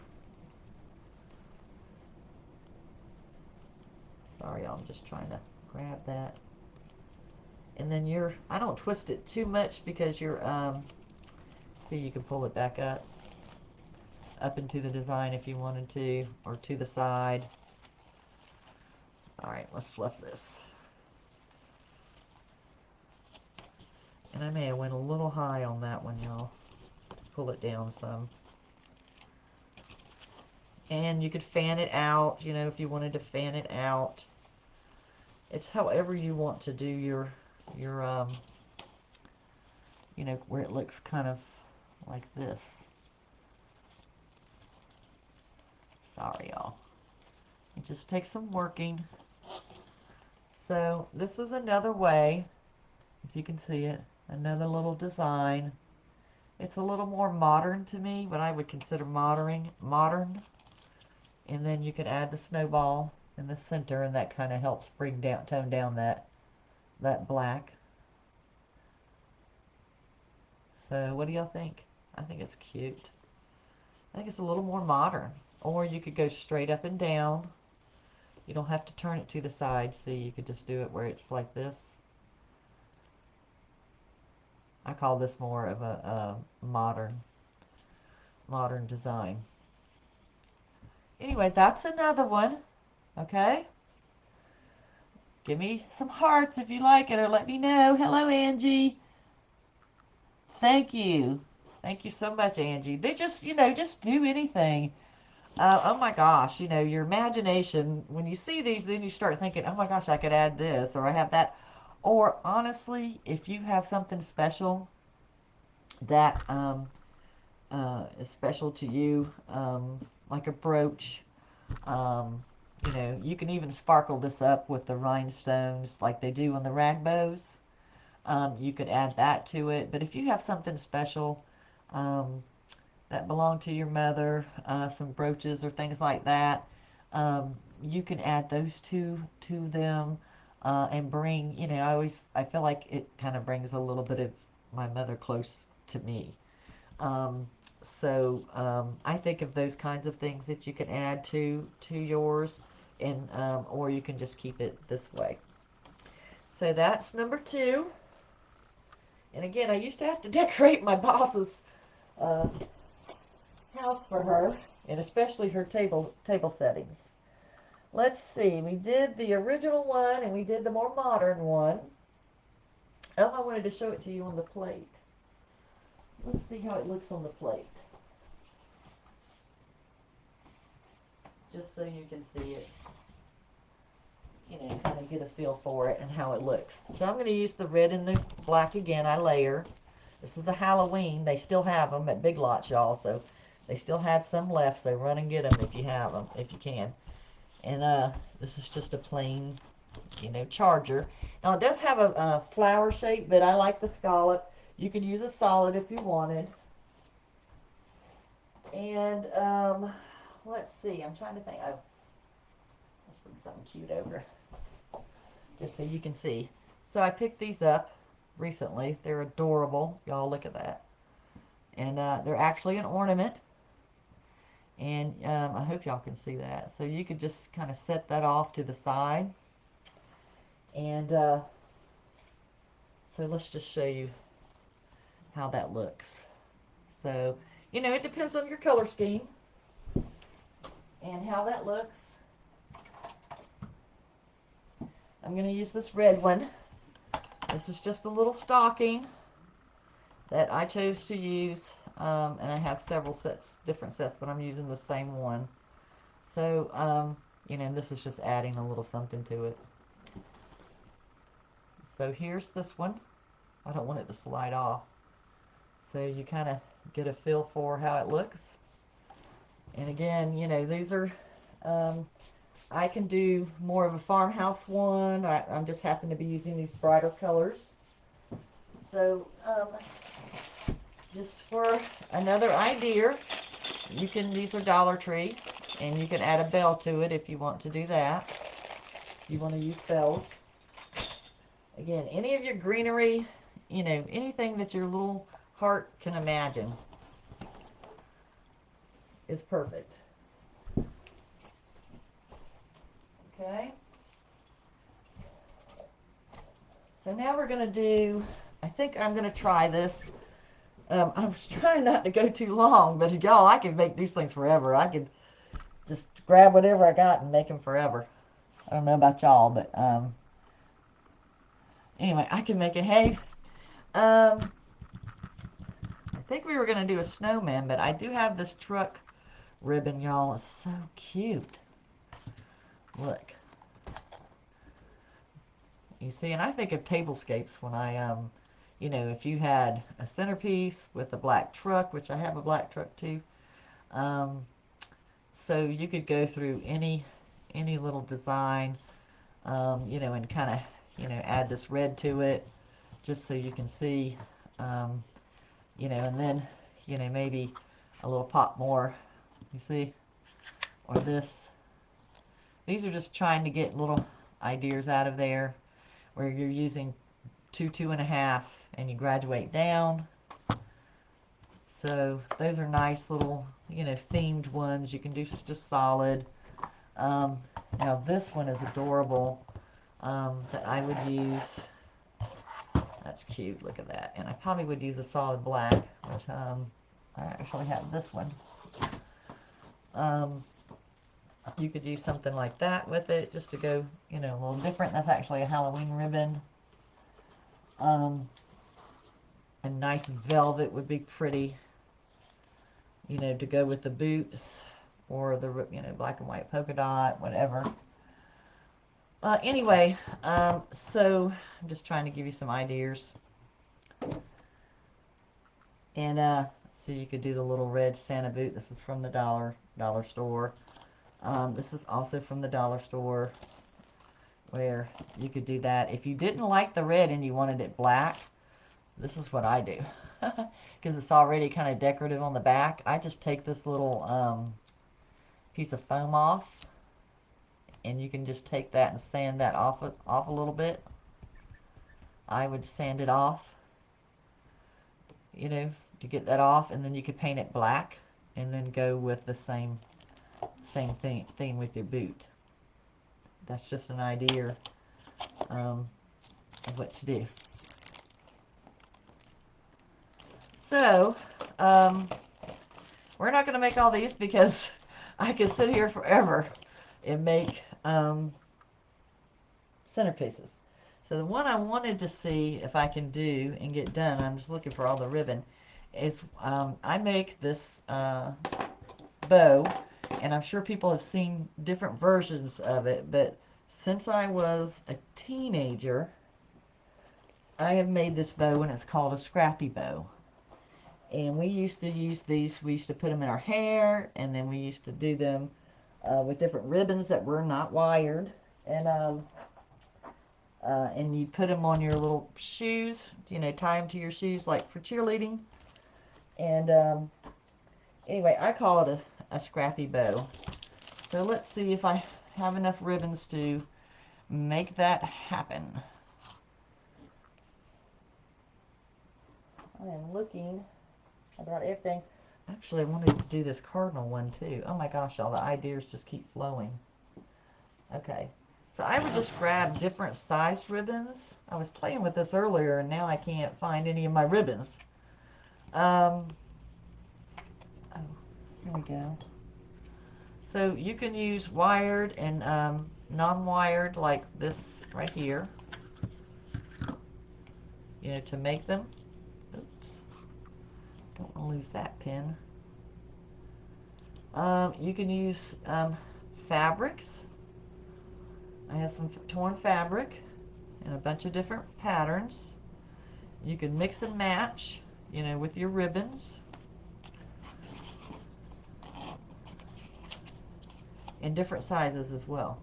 Sorry, I'm just trying to grab that. And then I don't twist it too much because see, you can pull it back up into the design if you wanted to, or to the side. Alright, let's fluff this. And I may have went a little high on that one, y'all. Pull it down some. And you could fan it out, you know, if you wanted to fan it out. It's however you want to do your you know, where it looks kind of like this. Sorry, y'all. It just takes some working. So this is another way, if you can see it, another little design. It's a little more modern to me, what I would consider modern. And then you can add the snowball in the center, and that kind of helps tone down that black. So what do y'all think? I think it's cute. I think it's a little more modern. Or you could go straight up and down. You don't have to turn it to the side. See, you could just do it where it's like this. I call this more of a modern design. Anyway, that's another one. Okay? Give me some hearts if you like it, or let me know. Hello, Angie. Thank you. Thank you so much, Angie. They just, just do anything. Oh my gosh, your imagination, when you see these, then you start thinking, oh my gosh, I could add this, or I have that. Or honestly, if you have something special that is special to you, like a brooch, um, you can even sparkle this up with the rhinestones like they do on the rag bows. You could add that to it. But if you have something special, um, that belong to your mother, some brooches or things like that, um, you can add those to them, and bring, I feel like it kind of brings a little bit of my mother close to me. Um, I think of those kinds of things that you can add to yours, and or you can just keep it this way. So that's number two. And again, I used to have to decorate my boss's uh, house for her, and especially her table settings. Let's see, we did the original one and we did the more modern one. Oh, I wanted to show it to you on the plate. Let's see how it looks on the plate, just so you can see it, kind of get a feel for it and how it looks. So I'm going to use the red and the black again. I layer. This is a Halloween. They still have them at Big Lots, y'all, so they still had some left, so run and get them if you have them, if you can. And this is just a plain, charger. Now it does have a flower shape, but I like the scallop. You can use a solid if you wanted. And let's see, I'm trying to think. Oh, let's bring something cute over, just so you can see. So I picked these up recently. They're adorable. Y'all look at that. And they're actually an ornament. And I hope y'all can see that. So you could just kind of set that off to the side. And so let's just show you how that looks. So, it depends on your color scheme and how that looks. I'm going to use this red one. This is just a little stocking that I chose to use, and I have several different sets, but I'm using the same one. So, this is just adding a little something to it. So here's this one. I don't want it to slide off. So you kind of get a feel for how it looks. And again, these are, I can do more of a farmhouse one. I'm just happen to be using these brighter colors. So, just for another idea, these are Dollar Tree, and you can add a bell to it if you want to do that. If you want to use bells. Again, any of your greenery, anything that your little heart can imagine is perfect. Okay. So now we're going to do, I think I'm going to try this. I was trying not to go too long, but y'all, I could make these things forever. I could just grab whatever I got and make them forever. I don't know about y'all, but anyway, I can make it. Hey, I think we were going to do a snowman, but I do have this truck ribbon, y'all. It's so cute. Look. You see, and I think of tablescapes when I, if you had a centerpiece with a black truck, which I have a black truck too, so you could go through any little design, and kind of, add this red to it, just so you can see, and then, maybe a little pop more, you see, or this. These are just trying to get little ideas out of there where you're using 2.5, and you graduate down. So those are nice little, themed ones. You can do just solid. Now this one is adorable, that I would use. That's cute. Look at that. And I probably would use a solid black, which I actually have this one. You could use something like that with it, just to go, a little different. That's actually a Halloween ribbon. A nice velvet would be pretty. you know, to go with the boots or the, you know, black and white polka dot, whatever. Anyway, so I'm just trying to give you some ideas. And so you could do the little red Santa boot. This is from the dollar store. This is also from the dollar store, where you could do that. If you didn't like the red and you wanted it black, this is what I do. Because it's already kind of decorative on the back. I just take this little piece of foam off, and you can just take that and sand that off a little bit. I would sand it off, you know, to get that off, and then you could paint it black and then go with the same theme with your boot. That's just an idea of what to do. So we're not going to make all these because I could sit here forever and make centerpieces. So the one I wanted to see if I can do and get done, I'm just looking for all the ribbon, is I make this bow, and I'm sure people have seen different versions of it, but since I was a teenager, I have made this bow, and it's called a Scrappy Bow. And we used to use these, we used to put them in our hair, and then we used to do them with different ribbons that were not wired, and you put them on your little shoes, you know, tie them to your shoes like for cheerleading. And anyway, I call it a Scrappy Bow. So let's see if I have enough ribbons to make that happen. I am looking about everything. Actually, I wanted to do this cardinal one too. Oh my gosh, all the ideas just keep flowing. Okay, so I would just grab different size ribbons. I was playing with this earlier, and now I can't find any of my ribbons. Oh, here we go. So you can use wired and non-wired, like this right here, you know, to make them. Oops, don't want to lose that pin. You can use fabrics. I have some torn fabric and a bunch of different patterns. You can mix and match, you know, with your ribbons. In different sizes as well.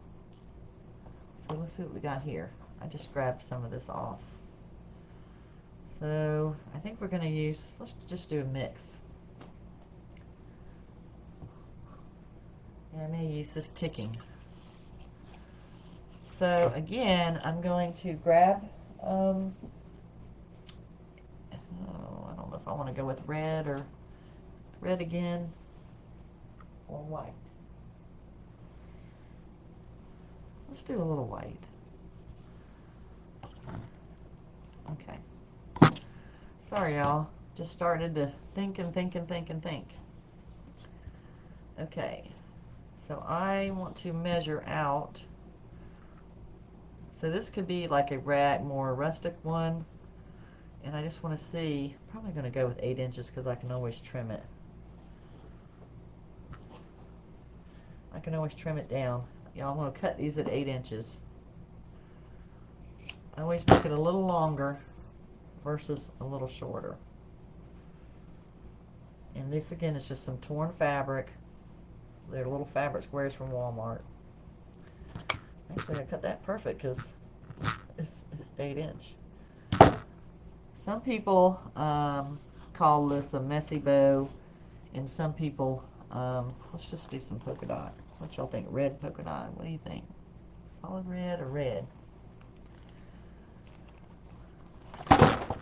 So let's see what we got here. I just grabbed some of this off. So I think we're going to use, let's just do a mix. Yeah, I may use this ticking. So again, I'm going to grab, oh, I don't know if I want to go with red or red again, or white. Let's do a little white. Okay. Sorry, y'all. Just started to think and think and think and think. Okay. So I want to measure out. So this could be like a more rustic one. And I just want to see, probably going to go with 8 inches because I can always trim it. I can always trim it down. Y'all, I'm going to cut these at 8 inches. I always make it a little longer versus a little shorter. And this again is just some torn fabric. They're little fabric squares from Walmart. Actually, I cut that perfect because it's 8 inch. Some people call this a messy bow, and some people, let's just do some polka dot. What y'all think? Red polka dot? What do you think? Solid red or red?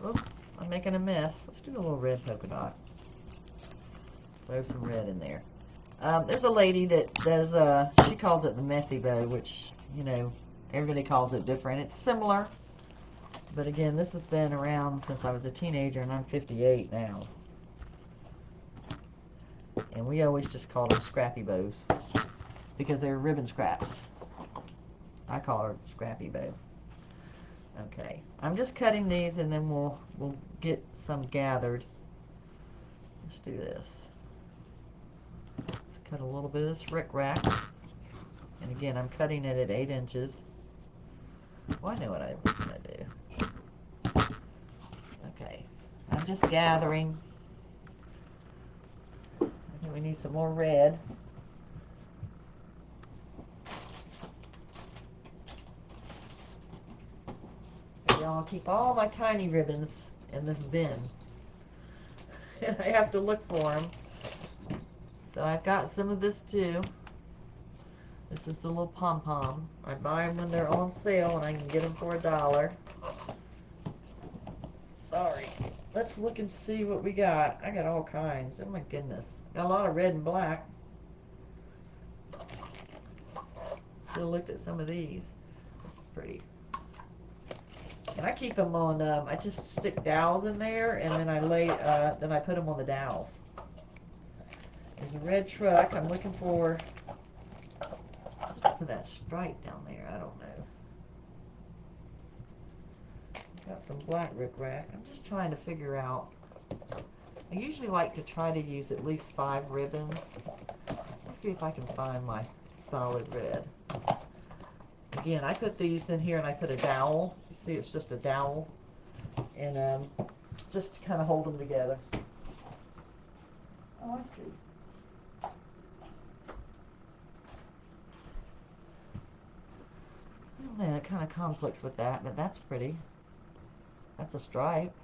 Oop, I'm making a mess. Let's do a little red polka dot. Throw some red in there. There's a lady that does, she calls it the messy bow, which, you know, everybody calls it different. It's similar, but again, this has been around since I was a teenager, and I'm 58 now. And we always just called them Scrappy Bows because they're ribbon scraps. I call her Scrappy Bow. Okay, I'm just cutting these, and then we'll get some gathered. Let's do this. cut a little bit of this rickrack. And again, I'm cutting it at 8 inches. Well, I know what I'm going to do. Okay, I'm just gathering. I think we need some more red. So y'all, keep all my tiny ribbons in this bin. And I have to look for them. So I've got some of this too. This is the little pom-pom. I buy them when they're on sale and I can get them for $1. Sorry. Let's look and see what we got. I got all kinds. Oh my goodness. Got a lot of red and black. Should have looked at some of these. This is pretty. And I keep them on, I just stick dowels in there and then then I put them on the dowels. There's a red truck. I'm looking for that stripe down there. I don't know. Got some black rickrack. I'm just trying to figure out. I usually like to try to use at least 5 ribbons. Let's see if I can find my solid red. Again, I put these in here and I put a dowel. You see, it's just a dowel. And just to kind of hold them together. Oh, I see. Yeah, it kind of conflicts with that, but that's pretty. That's a stripe.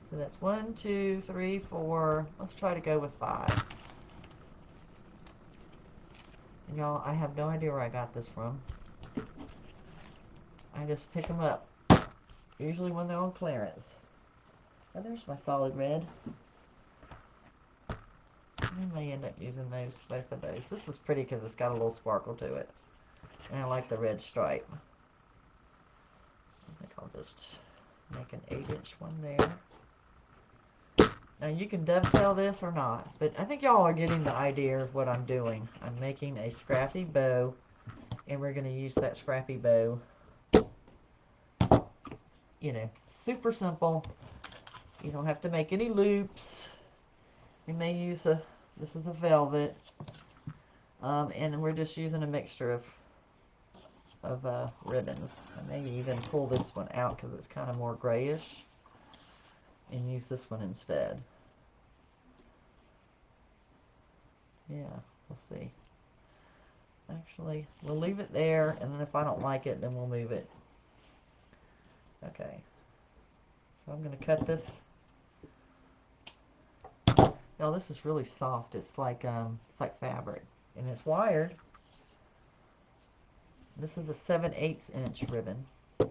So that's 1, 2, 3, 4. Let's try to go with 5. And y'all, I have no idea where I got this from. I just pick them up, usually when they're on clearance. And there's my solid red. I may end up using both of those. This is pretty because it's got a little sparkle to it. And I like the red stripe. I think I'll just make an 8-inch one there. Now you can dovetail this or not, but I think y'all are getting the idea of what I'm doing. I'm making a scrappy bow, and we're going to use that scrappy bow. You know, super simple. You don't have to make any loops. You may use this is a velvet, and we're just using a mixture of ribbons. I may even pull this one out because it's kind of more grayish and use this one instead. Yeah, we'll see. Actually, we'll leave it there, and then if I don't like it, then we'll move it. Okay. So I'm going to cut this. Y'all, this is really soft. It's like fabric, and it's wired. This is a 7/8 inch ribbon. I'm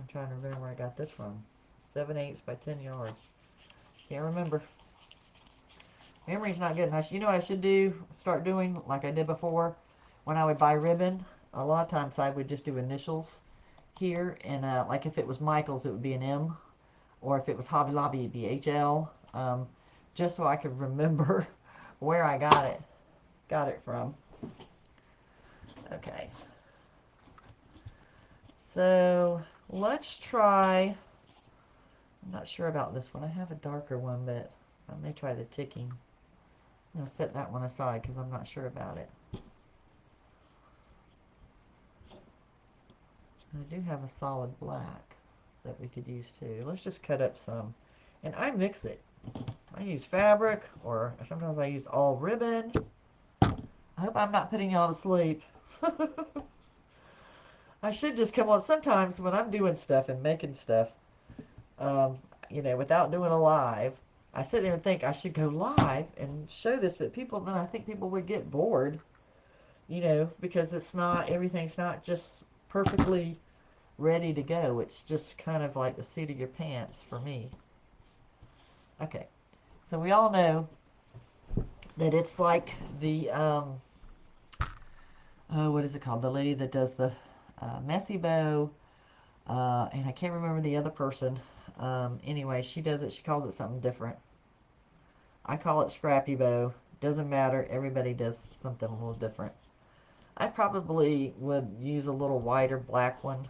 trying to remember where I got this from. 7/8 by 10 yards. Can't remember. Memory's not good enough. You know what I should do? Start doing like I did before. When I would buy ribbon, a lot of times I would just do initials here, and like if it was Michael's, it would be an M, or if it was Hobby Lobby, it'd be HL. Just so I could remember where I got it from. Okay. So let's try. I'm not sure about this one. I have a darker one, but I may try the ticking. I'm going to set that one aside because I'm not sure about it. I do have a solid black that we could use too. Let's just cut up some. And I mix it. I use fabric, or sometimes I use all ribbon. I hope I'm not putting y'all to sleep. I should just come on. Sometimes when I'm doing stuff and making stuff, you know, without doing a live, I sit there and think I should go live and show this, but then I think people would get bored, you know, because everything's not just perfectly ready to go. It's just kind of like the seat of your pants for me. Okay, so we all know that it's like the, oh, what is it called? The lady that does the messy bow, and I can't remember the other person. Anyway, she does it. She calls it something different. I call it Scrappy Bow. Doesn't matter. Everybody does something a little different. I probably would use a little whiter black one.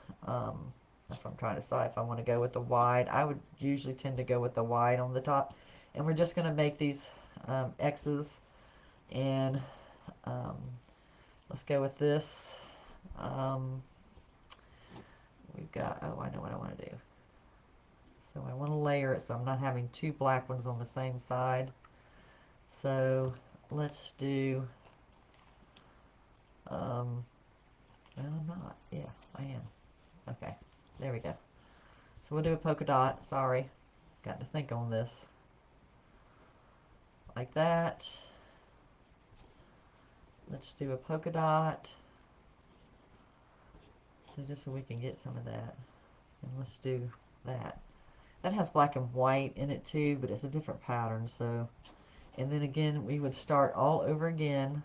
That's what I'm trying to decide if I want to go with the wide. I would usually tend to go with the wide on the top. And we're just going to make these X's. And let's go with this. We've got, oh, I know what I want to do. So I want to layer it so I'm not having two black ones on the same side. So let's do, well, I'm not. Yeah, I am. Okay, there we go. So we'll do a polka dot. Sorry, got to think on this. Like that. Let's do a polka dot. So just so we can get some of that. And let's do that. That has black and white in it too, but it's a different pattern. So, and then again, we would start all over again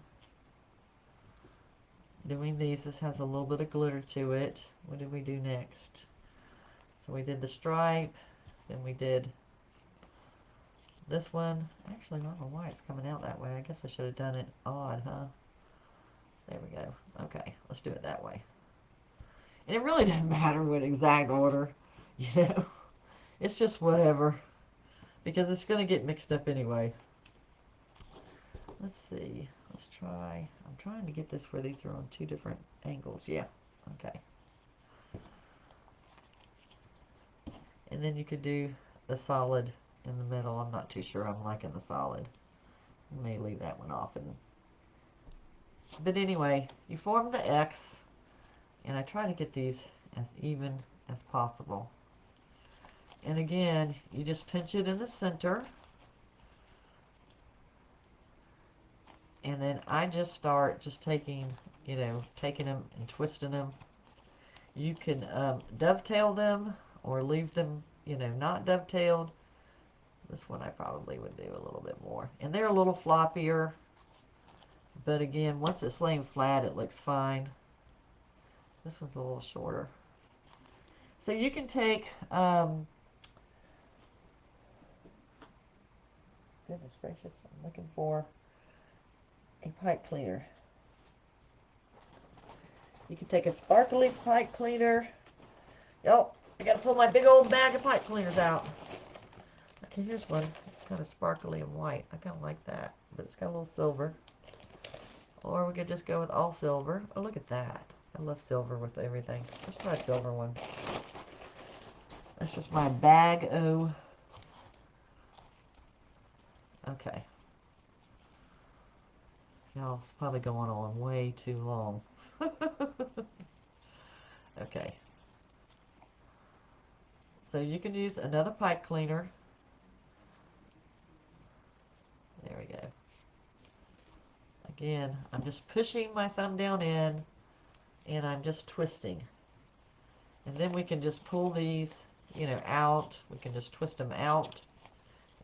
doing these. This has a little bit of glitter to it. What did we do next? So we did the stripe, then we did this one. Actually, I don't know why it's coming out that way. I guess I should have done it odd, huh? There we go. Okay, let's do it that way. And it really doesn't matter what exact order, you know. It's just whatever, because it's going to get mixed up anyway. Let's see. Let's try. I'm trying to get this where these are on two different angles. Yeah. Okay. And then you could do the solid in the middle. I'm not too sure I'm liking the solid. I may leave that one off. But anyway, you form the X, and I try to get these as even as possible. And again, you just pinch it in the center. And then I just start just taking, you know, taking them and twisting them. You can dovetail them or leave them, you know, not dovetailed. This one I probably would do a little bit more. And they're a little floppier. But again, once it's laying flat, it looks fine. This one's a little shorter. So you can take, goodness gracious, I'm looking for a pipe cleaner. You can take a sparkly pipe cleaner. Yep, I gotta pull my big old bag of pipe cleaners out. Okay, here's one. It's kind of sparkly and white. I kind of like that, but it's got a little silver. Or we could just go with all silver. Oh, look at that. I love silver with everything. Let's try a silver one. That's just my bag o. Okay. Y'all, it's probably going on way too long. Okay. So you can use another pipe cleaner. There we go. Again, I'm just pushing my thumb down in, and I'm just twisting. And then we can just pull these, you know, out. We can just twist them out.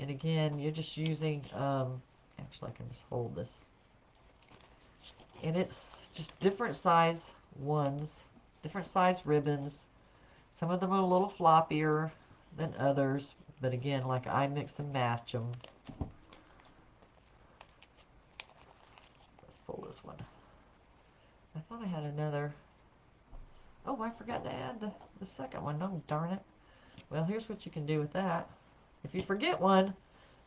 And again, you're just using, actually I can just hold this. And it's just different size ones, different size ribbons. Some of them are a little floppier than others, but again, like I mix and match them. Let's pull this one. I thought I had another. Oh, I forgot to add the second one. Oh, darn it. Well, here's what you can do with that. If you forget one,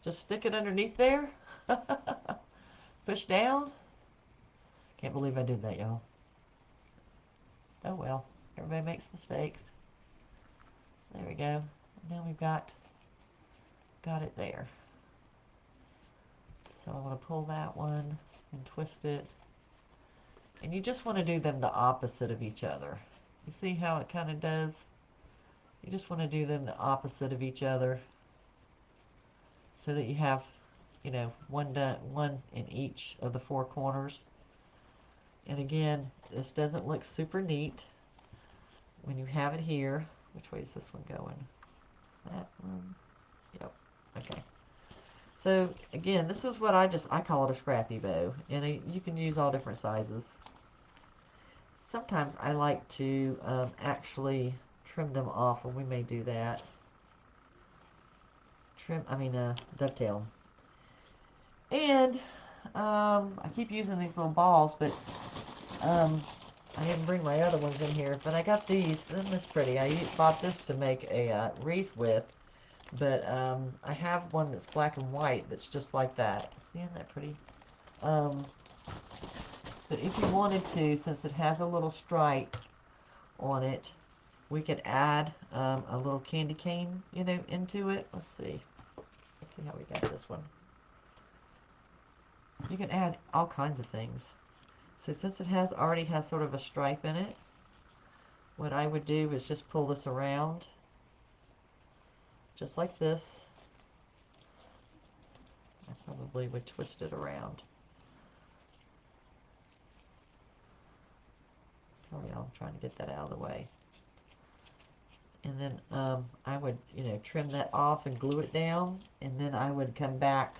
just stick it underneath there. Push down. Can't believe I did that, y'all. Oh well, everybody makes mistakes. There we go. Now we've got it there. So I want to pull that one and twist it. And you just want to do them the opposite of each other. You see how it kind of does? You just want to do them the opposite of each other so that you have, you know, one in each of the four corners. And again, this doesn't look super neat when you have it here. Which way is this one going? That one? Yep. Okay. So again, this is what I call it a scrappy bow, and you can use all different sizes. Sometimes I like to actually trim them off, and we may do that. Dovetail. And I keep using these little balls, but I didn't bring my other ones in here, but I got these. Isn't this pretty? I bought this to make a wreath with, but I have one that's black and white that's just like that. See, isn't that pretty? Um, but if you wanted to, since it has a little stripe on it, we could add a little candy cane, you know, into it. Let's see. Let's see how we got this one. You can add all kinds of things. So since it already has sort of a stripe in it, what I would do is just pull this around, just like this. I probably would twist it around. Sorry, I'm trying to get that out of the way. And then I would, you know, trim that off and glue it down. And then I would come back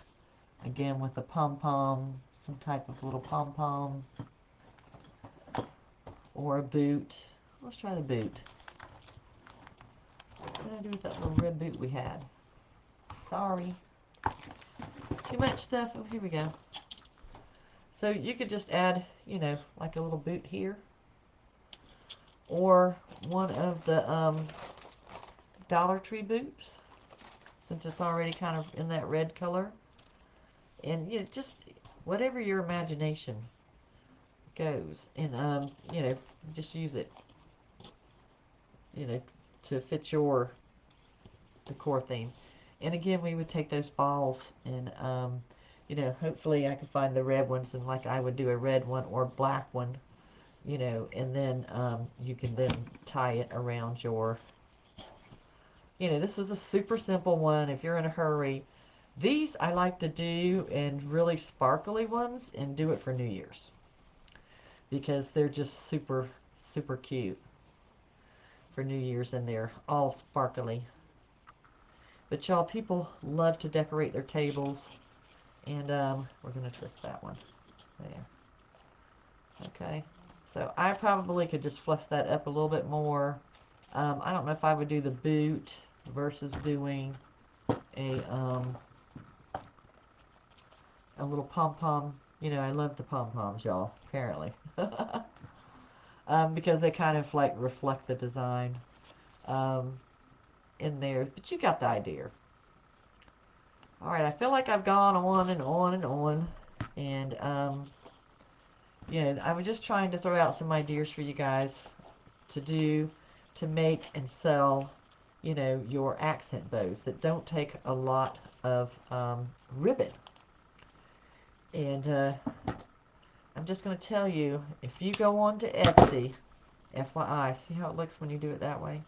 again with a pom-pom, some type of little pom-pom, or a boot. Let's try the boot. What did I do with that little red boot we had? Sorry. Too much stuff. Oh, here we go. So you could just add, you know, like a little boot here. Or one of the Dollar Tree boots, since it's already kind of in that red color. And you know, just whatever your imagination goes. And, you know, just use it, you know, to fit your decor theme. And again, we would take those balls and, you know, hopefully I could find the red ones, and like I would do a red one or black one, you know, and then you can then tie it around your, you know, this is a super simple one if you're in a hurry. These I like to do in really sparkly ones and do it for New Year's because they're just super, super cute for New Year's, and they're all sparkly. But y'all, people love to decorate their tables, and we're going to twist that one. There. Okay. So I probably could just fluff that up a little bit more. I don't know if I would do the boot versus doing a a little pom-pom. You know, I love the pom-poms, y'all, apparently. Because they kind of like reflect the design um, in there. But you got the idea. Alright, I feel like I've gone on and on and on. And, you know, I was just trying to throw out some ideas for you guys to do, to make and sell, you know, your accent bows that don't take a lot of ribbon. And I'm just going to tell you, if you go on to Etsy, FYI, see how it looks when you do it that way?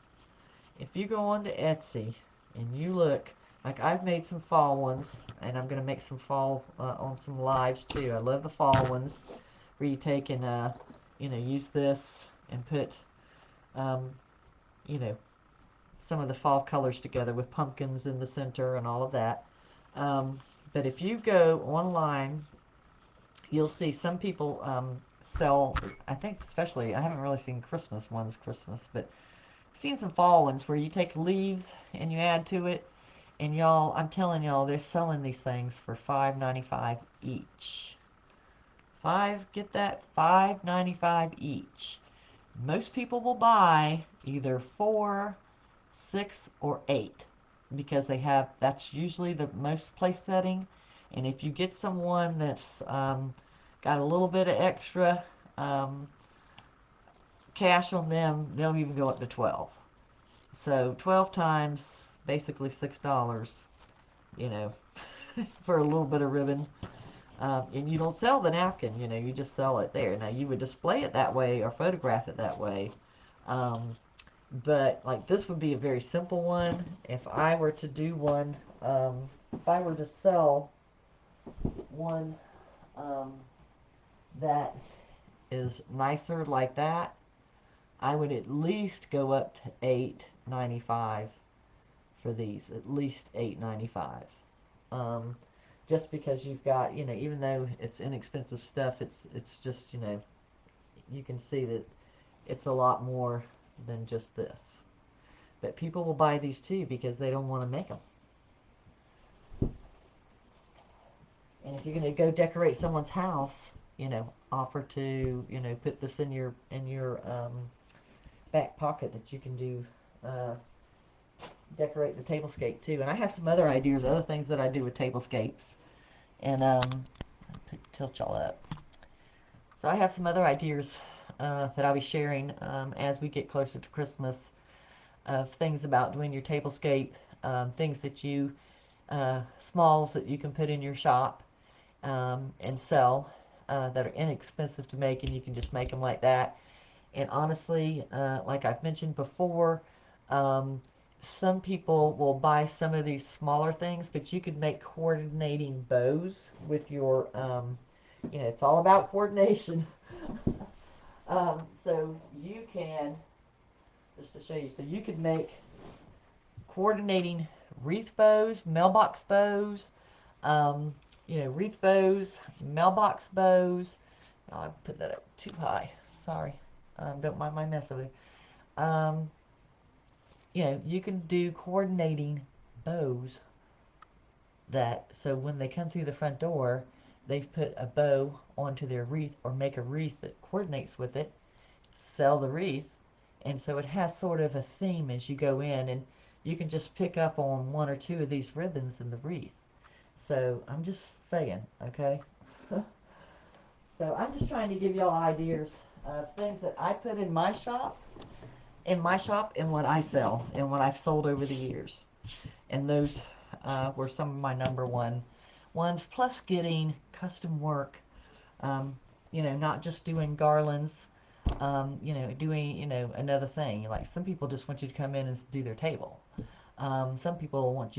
If you go on to Etsy and you look, like I've made some fall ones, and I'm going to make some fall on some lives too. I love the fall ones where you take and, you know, use this and put, um, you know, some of the fall colors together with pumpkins in the center and all of that. Um, but if you go online, you'll see some people sell, I think especially, I haven't really seen Christmas ones, but I've seen some fall ones where you take leaves and you add to it. And y'all, I'm telling y'all, they're selling these things for $5.95 each. Get that? $5.95 each. Most people will buy either 4, 6, or 8 because that's usually the most place setting. And if you get someone that's got a little bit of extra um, cash on them, they'll even go up to 12. So 12 times basically $6, you know, for a little bit of ribbon. And you don't sell the napkin, you know, you just sell it there. Now you would display it that way or photograph it that way. Um, but like this would be a very simple one. If I were to do one, if I were to sell one that is nicer like that, I would at least go up to $8.95 for these. At least $8.95. Just because you've got, you know, even though it's inexpensive stuff, it's just, you know, you can see that it's a lot more than just this. But people will buy these too because they don't want to make them. And if you're going to go decorate someone's house, offer to, put this in your back pocket that you can do, uh, decorate the tablescape too. And I have some other ideas, other things that I do with tablescapes. And tilt y'all up. So I have some other ideas that I'll be sharing as we get closer to Christmas, of things about doing your tablescape, things that you, smalls that you can put in your shop and sell, that are inexpensive to make, and you can just make them like that. And honestly, like I've mentioned before, um, some people will buy some of these smaller things, but you could make coordinating bows with your, it's all about coordination. So you can, just to show you, so you could make coordinating wreath bows, mailbox bows, um, wreath bows, mailbox bows. Oh, I put that up too high. Sorry. Don't mind my mess over there. You can do coordinating bows that, so when they come through the front door, they've put a bow onto their wreath, or make a wreath that coordinates with it, sell the wreath, and so it has sort of a theme as you go in, and you can just pick up on one or two of these ribbons in the wreath. So I'm just saying, okay? So I'm just trying to give y'all ideas of things that I put in my shop, and what I sell, and what I've sold over the years. And those were some of my number one ones, plus getting custom work, not just doing garlands, doing, another thing. Like some people just want you to come in and do their table. Some people want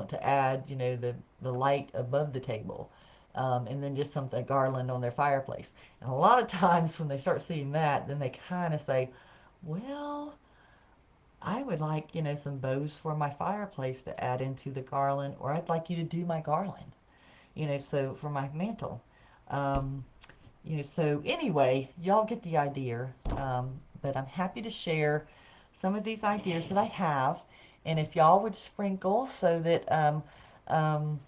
to add, the light above the table, and then just a garland on their fireplace. And a lot of times when they start seeing that, then they kind of say, well, I would like, some bows for my fireplace to add into the garland, or I'd like you to do my garland, so for my mantle. Um, so anyway, y'all get the idea. But I'm happy to share some of these ideas that I have. And if y'all would sprinkle so that um,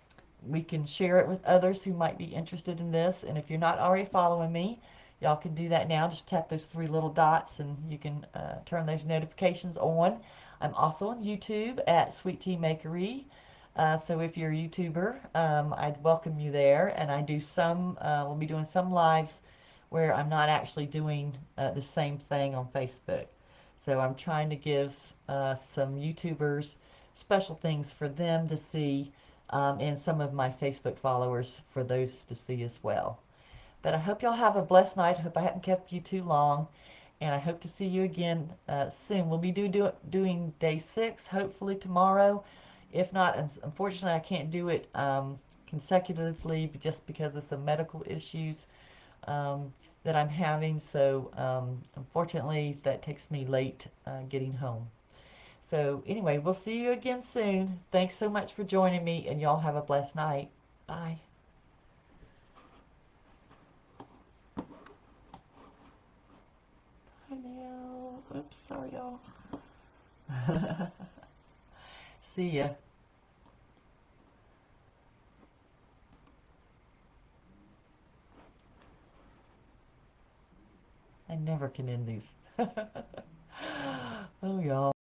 we can share it with others who might be interested in this. And if you're not already following me, y'all can do that now. Just tap those three little dots and you can turn those notifications on. I'm also on YouTube at Sweet Tea Makery. So if you're a YouTuber, I'd welcome you there. And I do we'll be doing some lives where I'm not actually doing the same thing on Facebook. So I'm trying to give some YouTubers special things for them to see, and some of my Facebook followers for those to see as well. But I hope y'all have a blessed night. I hope I haven't kept you too long. And I hope to see you again soon. We'll be doing day 6, hopefully tomorrow. If not, unfortunately, I can't do it consecutively just because of some medical issues um, that I'm having. So, unfortunately, that takes me late getting home. So, anyway, we'll see you again soon. Thanks so much for joining me, and y'all have a blessed night. Bye. Bye now. Oops, sorry, y'all. See ya. I never can end these. Oh, y'all.